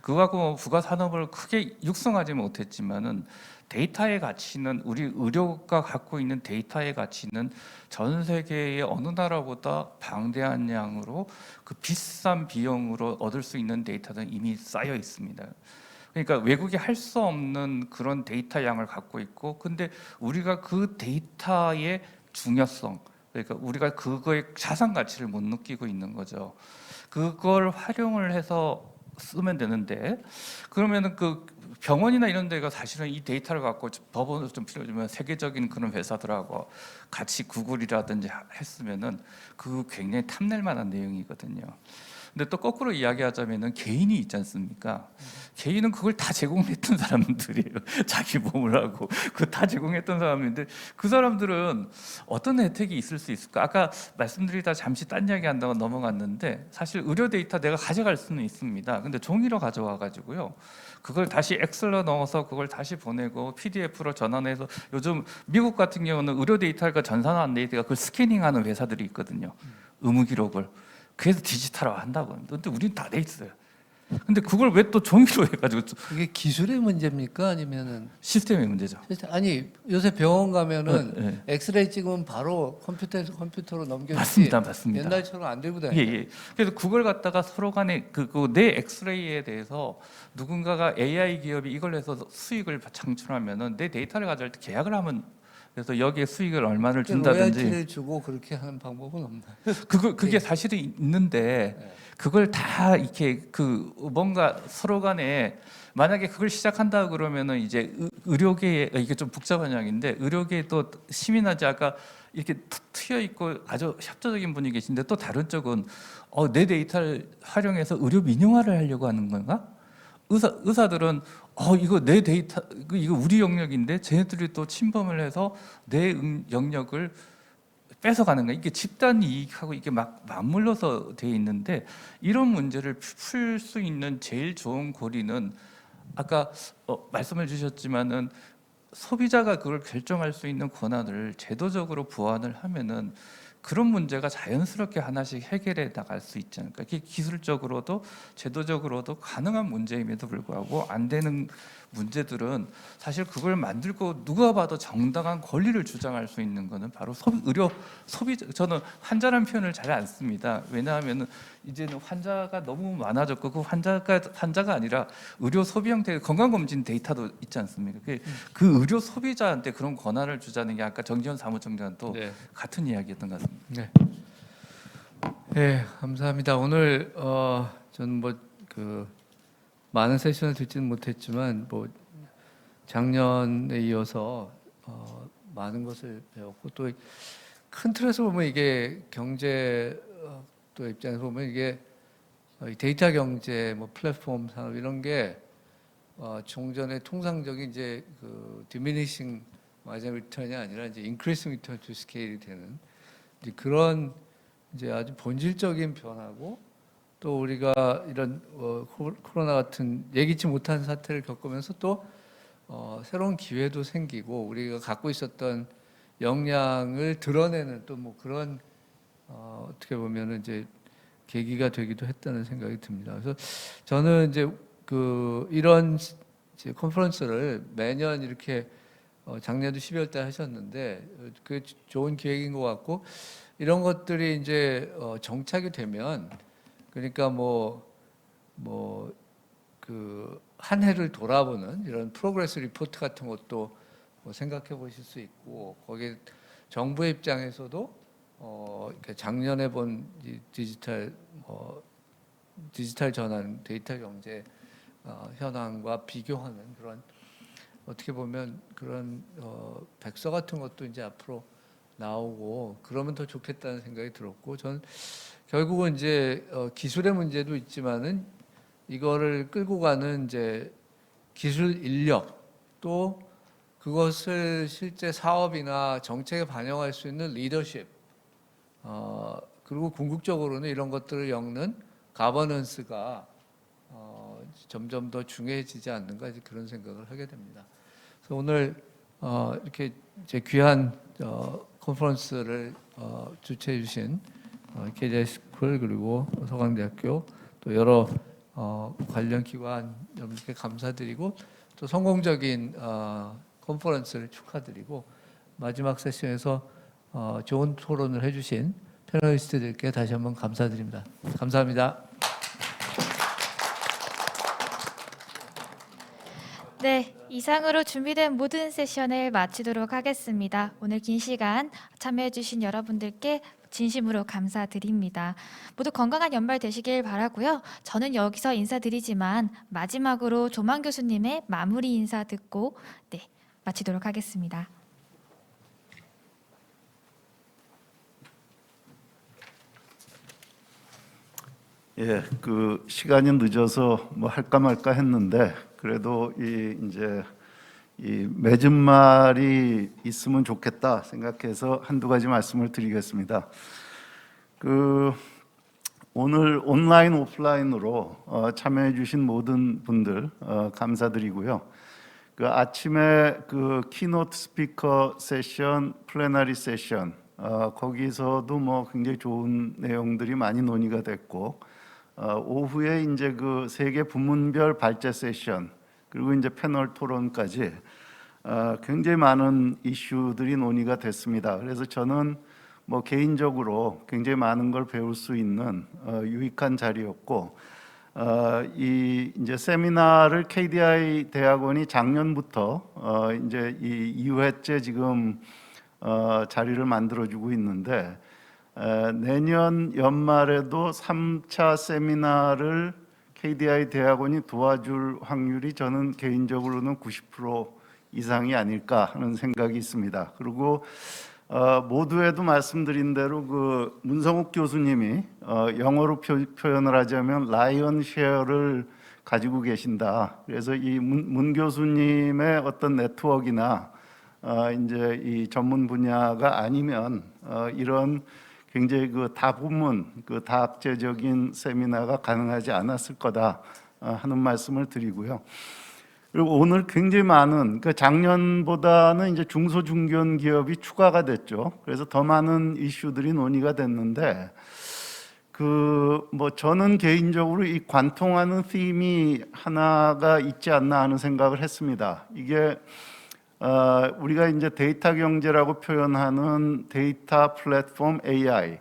그거 갖고 부가 산업을 크게 육성하지 못했지만은 데이터의 가치는 우리 의료가 갖고 있는 데이터의 가치는 전 세계의 어느 나라보다 방대한 양으로 그 비싼 비용으로 얻을 수 있는 데이터는 이미 쌓여 있습니다. 그러니까 외국이 할 수 없는 그런 데이터 양을 갖고 있고, 근데 우리가 그 데이터의 중요성, 그러니까 우리가 그거의 자산 가치를 못 느끼고 있는 거죠. 그걸 활용을 해서 쓰면 되는데, 그러면은 그 병원이나 이런 데가 사실은 이 데이터를 갖고 법원을 좀 필요하면 세계적인 그런 회사들하고 같이 구글이라든지 했으면은 그 굉장히 탐낼 만한 내용이거든요. 근데 또 거꾸로 이야기하자면은 개인이 있지 않습니까? 개인은 그걸 다 제공했던 사람들이에요. 자기 몸을 하고 그 다 제공했던 사람인데 그 사람들은 어떤 혜택이 있을 수 있을까? 아까 말씀드리다 잠시 딴 이야기 한다고 넘어갔는데 사실 의료 데이터 내가 가져갈 수는 있습니다. 근데 종이로 가져와 가지고요. 그걸 다시 엑셀로 넣어서 그걸 다시 보내고 PDF로 전환해서 요즘 미국 같은 경우는 의료 데이터가 전산화한 데이터가 그걸 스캐닝하는 회사들이 있거든요. 의무 기록을. 그래서 디지털화 한다고. 근데 우리는 다 돼 있어요. 근데 그걸 왜 또 종이로 해가지고 그게 기술의 문제입니까? 아니면은 시스템의 문제죠. 아니 요새 병원 가면은 네. 엑스레이 찍으면 바로 컴퓨터로 넘겨주지. 맞습니다, 맞습니다. 옛날처럼 안 들고 예, 다니죠. 예. 그래서 그걸 갖다가 서로 간에 내 엑스레이에 대해서 누군가가 AI 기업이 이걸 해서 수익을 창출하면은 내 데이터를 가져올 때 계약을 하면 그래서 여기에 수익을 얼마를 준다든지 로열티를 주고 그렇게 하는 방법은 없나요? 그게 사실은 있는데 네. 그걸 다 이렇게 뭔가 서로 간에 만약에 그걸 시작한다 그러면은 이제 의료계에 이게 좀 복잡한 이야기인데 의료계에 또 시민하지 아까 이렇게 트여 있고 아주 협조적인 분이 계신데 또 다른 쪽은 내 데이터를 활용해서 의료 민영화를 하려고 하는 건가? 의사들은 이거 내 데이터 이거 우리 영역인데 쟤네들이 또 침범을 해서 내 영역을 뺏어가는 거야. 이게 집단 이익하고 이게 막 맞물려서 돼 있는데 이런 문제를 풀 수 있는 제일 좋은 고리는 아까 말씀해 주셨지만은 소비자가 그걸 결정할 수 있는 권한을 제도적으로 보완을 하면은 그런 문제가 자연스럽게 하나씩 해결해 나갈 수 있지 않을까. 이게 기술적으로도 제도적으로도 가능한 문제임에도 불구하고 안 되는 문제들은 사실 그걸 만들고 누가 봐도 정당한 권리를 주장할 수 있는 거는 바로 소비자. 저는 환자라는 표현을 잘 안 씁니다. 왜냐하면 이제는 환자가 너무 많아졌고 그 환자가 아니라 의료 소비 형태의 건강검진 데이터도 있지 않습니까? 그 의료 소비자한테 그런 권한을 주자는 게 아까 정지현 사무총장도 네. 같은 이야기였던 것 같습니다. 네. 네, 감사합니다. 오늘 저는 많은 세션을 듣지는 못했지만 작년에 이어서 많은 것을 배웠고 또 큰 틀에서 보면 이게 경제 또 입장에서 보면 이게 데이터 경제, 플랫폼 산업 이런 게 종전의 통상적인 이제 diminishing marginal return이 아니라 이제 increasing return to scale이 되는 이제 그런 이제 아주 본질적인 변화고 또 우리가 이런 코로나 같은 예기치 못한 사태를 겪으면서 또 새로운 기회도 생기고 우리가 갖고 있었던 역량을 드러내는 또 그런 어떻게 보면은 이제 계기가 되기도 했다는 생각이 듭니다. 그래서 저는 이제 이런 이제 컨퍼런스를 매년 이렇게 작년도 12월 달 하셨는데 그 좋은 기획인 것 같고 이런 것들이 이제 정착이 되면 그러니까 한 해를 돌아보는 이런 프로그레스 리포트 같은 것도 생각해 보실 수 있고 거기에 정부의 입장에서도 작년에 본 디지털 전환, 데이터 경제 현황과 비교하는 그런 어떻게 보면 그런 백서 같은 것도 이제 앞으로 나오고 그러면 더 좋겠다는 생각이 들었고 저는 결국은 이제 기술의 문제도 있지만은 이거를 끌고 가는 이제 기술 인력 또 그것을 실제 사업이나 정책에 반영할 수 있는 리더십 그리고 궁극적으로는 이런 것들을 엮는 가버넌스가 점점 더 중요해지지 않는가 그런 생각을 하게 됩니다. 그래서 오늘 이렇게 제 귀한 컨퍼런스를 주최해 주신 KDI 스쿨 그리고 서강대학교 또 여러 관련 기관 여러분께 감사드리고 또 성공적인 컨퍼런스를 축하드리고 마지막 세션에서 좋은 토론을 해주신 패널리스트들께 다시 한번 감사드립니다. 감사합니다. 네, 이상으로 준비된 모든 세션을 마치도록 하겠습니다. 오늘 긴 시간 참여해주신 여러분들께 진심으로 감사드립니다. 모두 건강한 연말 되시길 바라고요. 저는 여기서 인사드리지만 마지막으로 조만 교수님의 마무리 인사 듣고 마치도록 하겠습니다. 예, 시간이 늦어서 할까 말까 했는데 그래도 이 맺은 말이 있으면 좋겠다 생각해서 한두 가지 말씀을 드리겠습니다. 오늘 온라인 오프라인으로 참여해 주신 모든 분들 감사드리고요. 아침에 키노트 스피커 세션, 플래너리 세션 거기서도 굉장히 좋은 내용들이 많이 논의가 됐고 오후에 이제 그 세 개 부문별 발제 세션 그리고 이제 패널 토론까지 굉장히 많은 이슈들이 논의가 됐습니다. 그래서 저는 뭐 개인적으로 굉장히 많은 걸 배울 수 있는 유익한 자리였고, 이 이제 세미나를 KDI 대학원이 작년부터 이제 이 2회째 지금 자리를 만들어주고 있는데, 내년 연말에도 3차 세미나를 KDI 대학원이 도와줄 확률이 저는 개인적으로는 90% 이상이 아닐까 하는 생각이 있습니다. 그리고 모두에도 말씀드린 대로 그 문성욱 교수님이 영어로 표현을 하자면 라이언 쉐어를 가지고 계신다. 그래서 이 문 교수님의 어떤 네트워크나 이제 이 전문 분야가 아니면 이런 굉장히 그 다부문, 그 다학제적인 세미나가 가능하지 않았을 거다 하는 말씀을 드리고요. 그리고 오늘 굉장히 많은, 그 작년보다는 이제 중소중견 기업이 추가가 됐죠. 그래서 더 많은 이슈들이 논의가 됐는데, 그 뭐 저는 개인적으로 이 관통하는 팀이 하나가 있지 않나 하는 생각을 했습니다. 이게 우리가 이제 데이터 경제라고 표현하는 데이터 플랫폼 AI,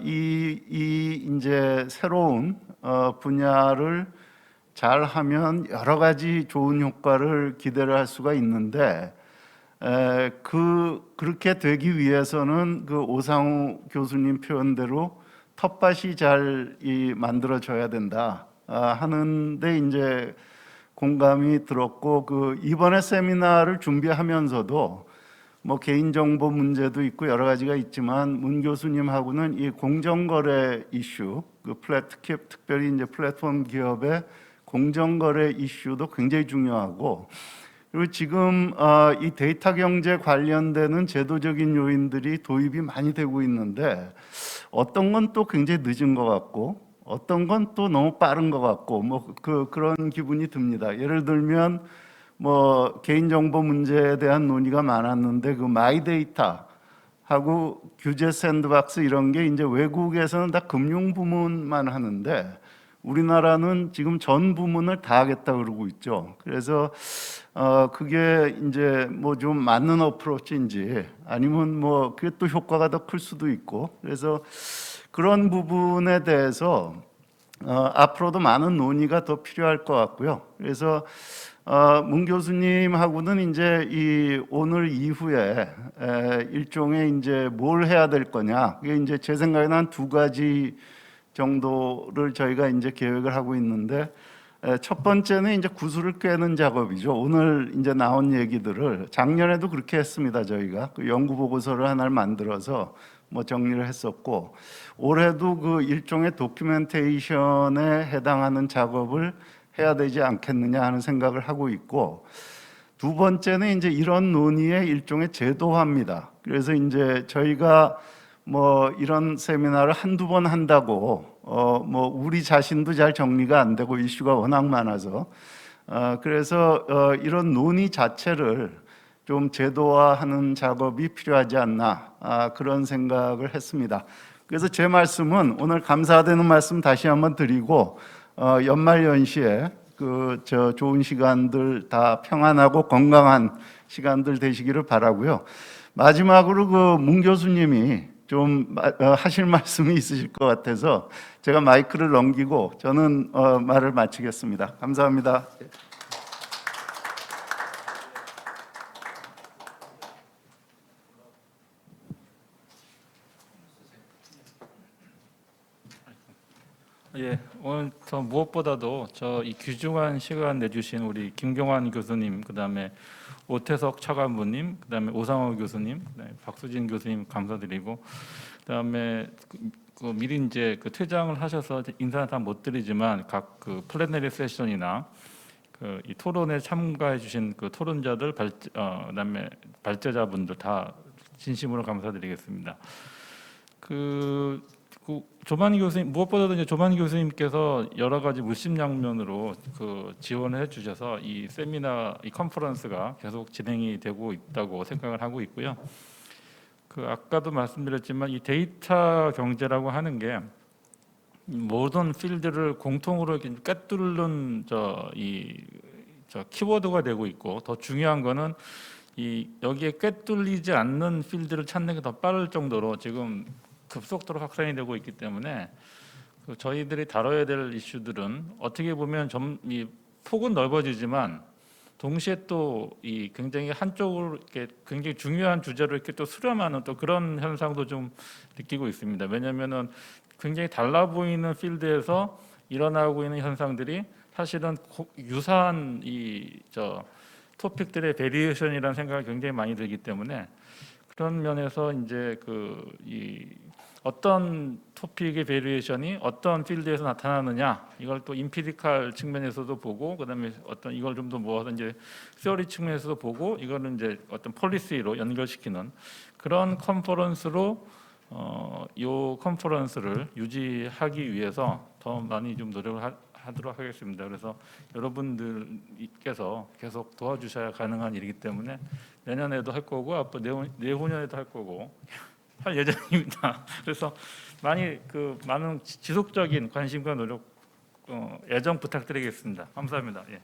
이 이제 새로운 분야를 잘 하면 여러 가지 좋은 효과를 기대를 할 수가 있는데, 그렇게 되기 위해서는 그 오상우 교수님 표현대로 텃밭이 잘 만들어져야 된다 하는데 이제 공감이 들었고, 그 이번에 세미나를 준비하면서도 뭐 개인정보 문제도 있고 여러 가지가 있지만 문 교수님하고는 이 공정거래 이슈, 그 특별히 이제 플랫폼 기업의 공정거래 이슈도 굉장히 중요하고, 그리고 지금 이 데이터 경제 관련되는 제도적인 요인들이 도입이 많이 되고 있는데, 어떤 건 또 굉장히 늦은 것 같고 어떤 건 또 너무 빠른 것 같고 뭐 그런 기분이 듭니다. 예를 들면 뭐 개인정보 문제에 대한 논의가 많았는데, 그 마이데이터 하고 규제 샌드박스 이런 게 이제 외국에서는 다 금융 부문만 하는데 우리나라는 지금 전 부문을 다 하겠다 그러고 있죠. 그래서 그게 이제 뭐 좀 맞는 어프로치인지 아니면 뭐 그게 또 효과가 더 클 수도 있고, 그래서 그런 부분에 대해서 앞으로도 많은 논의가 더 필요할 것 같고요. 그래서 문 교수님하고는 이제 이 오늘 이후에 일종의 이제 뭘 해야 될 거냐, 그게 이제 제 생각에는 한 2가지 정도를 저희가 이제 계획을 하고 있는데, 첫 번째는 이제 구슬을 꿰는 작업이죠. 오늘 이제 나온 얘기들을 작년에도 그렇게 했습니다. 저희가 그 연구 보고서를 하나를 만들어서 뭐 정리를 했었고, 올해도 그 일종의 도큐멘테이션에 해당하는 작업을 해야 되지 않겠느냐 하는 생각을 하고 있고, 두 번째는 이제 이런 논의의 일종의 제도화입니다. 그래서 이제 저희가 뭐 이런 세미나를 한두 번 한다고 뭐 우리 자신도 잘 정리가 안 되고 이슈가 워낙 많아서 그래서 이런 논의 자체를 좀 제도화하는 작업이 필요하지 않나 그런 생각을 했습니다. 그래서 제 말씀은 오늘 감사되는 말씀 다시 한번 드리고, 연말 연시에 저 좋은 시간들 다 평안하고 건강한 시간들 되시기를 바라고요. 마지막으로 그 문 교수님이 좀 하실 말씀이 있으실 것 같아서 제가 마이크를 넘기고 저는 말을 마치겠습니다. 감사합니다. 예, 오늘 더 무엇보다도 저 이 귀중한 시간 내주신 우리 김경환 교수님, 그다음에 오태석 차관부님, 그다음에 오상호 교수님, 그다음에 박수진 교수님 감사드리고, 그다음에 그 미리 이제 그 퇴장을 하셔서 인사는 다 못 드리지만 각 그 플래너리 세션이나 그 이 토론에 참가해주신 그 토론자들, 그다음에 발제자분들 다 진심으로 감사드리겠습니다. 그 조만희 교수님, 무엇보다도 이제 조만희 교수님께서 여러 가지 물심양면으로 그 지원을 해주셔서 이 세미나, 이 컨퍼런스가 계속 진행이 되고 있다고 생각을 하고 있고요. 그 아까도 말씀드렸지만 이 데이터 경제라고 하는 게 모든 필드를 공통으로 이렇게 꿰뚫는 키워드가 되고 있고, 더 중요한 거는 여기에 꿰뚫리지 않는 필드를 찾는 게 더 빠를 정도로 지금 급속도로 확산이 되고 있기 때문에 저희들이 다뤄야 될 이슈들은 어떻게 보면 이 폭은 넓어지지만 동시에 또 굉장히 한쪽으로 이렇게 굉장히 중요한 주제로 이렇게 또 수렴하는 또 그런 현상도 좀 느끼고 있습니다. 왜냐하면은 굉장히 달라 보이는 필드에서 일어나고 있는 현상들이 사실은 유사한 토픽들의 베리에이션이라는 생각이 굉장히 많이 들기 때문에 그런 면에서 이제 어떤 토픽의 베리에이션이 어떤 필드에서 나타나느냐 이걸 또 임피리칼 측면에서도 보고 그다음에 어떤 이걸 좀 더 모아서 이제 시어리 측면에서도 보고 이거는 이제 어떤 폴리시로 연결시키는 그런 컨퍼런스로 이 컨퍼런스를 유지하기 위해서 더 많이 좀 노력을 하도록 하겠습니다. 그래서 여러분들께서 계속 도와주셔야 가능한 일이기 때문에 내년에도 할 거고 앞으로 내후년에도 할 거고 할 예정입니다. 그래서 많은 지속적인 관심과 노력 애정 부탁드리겠습니다. 감사합니다. 예.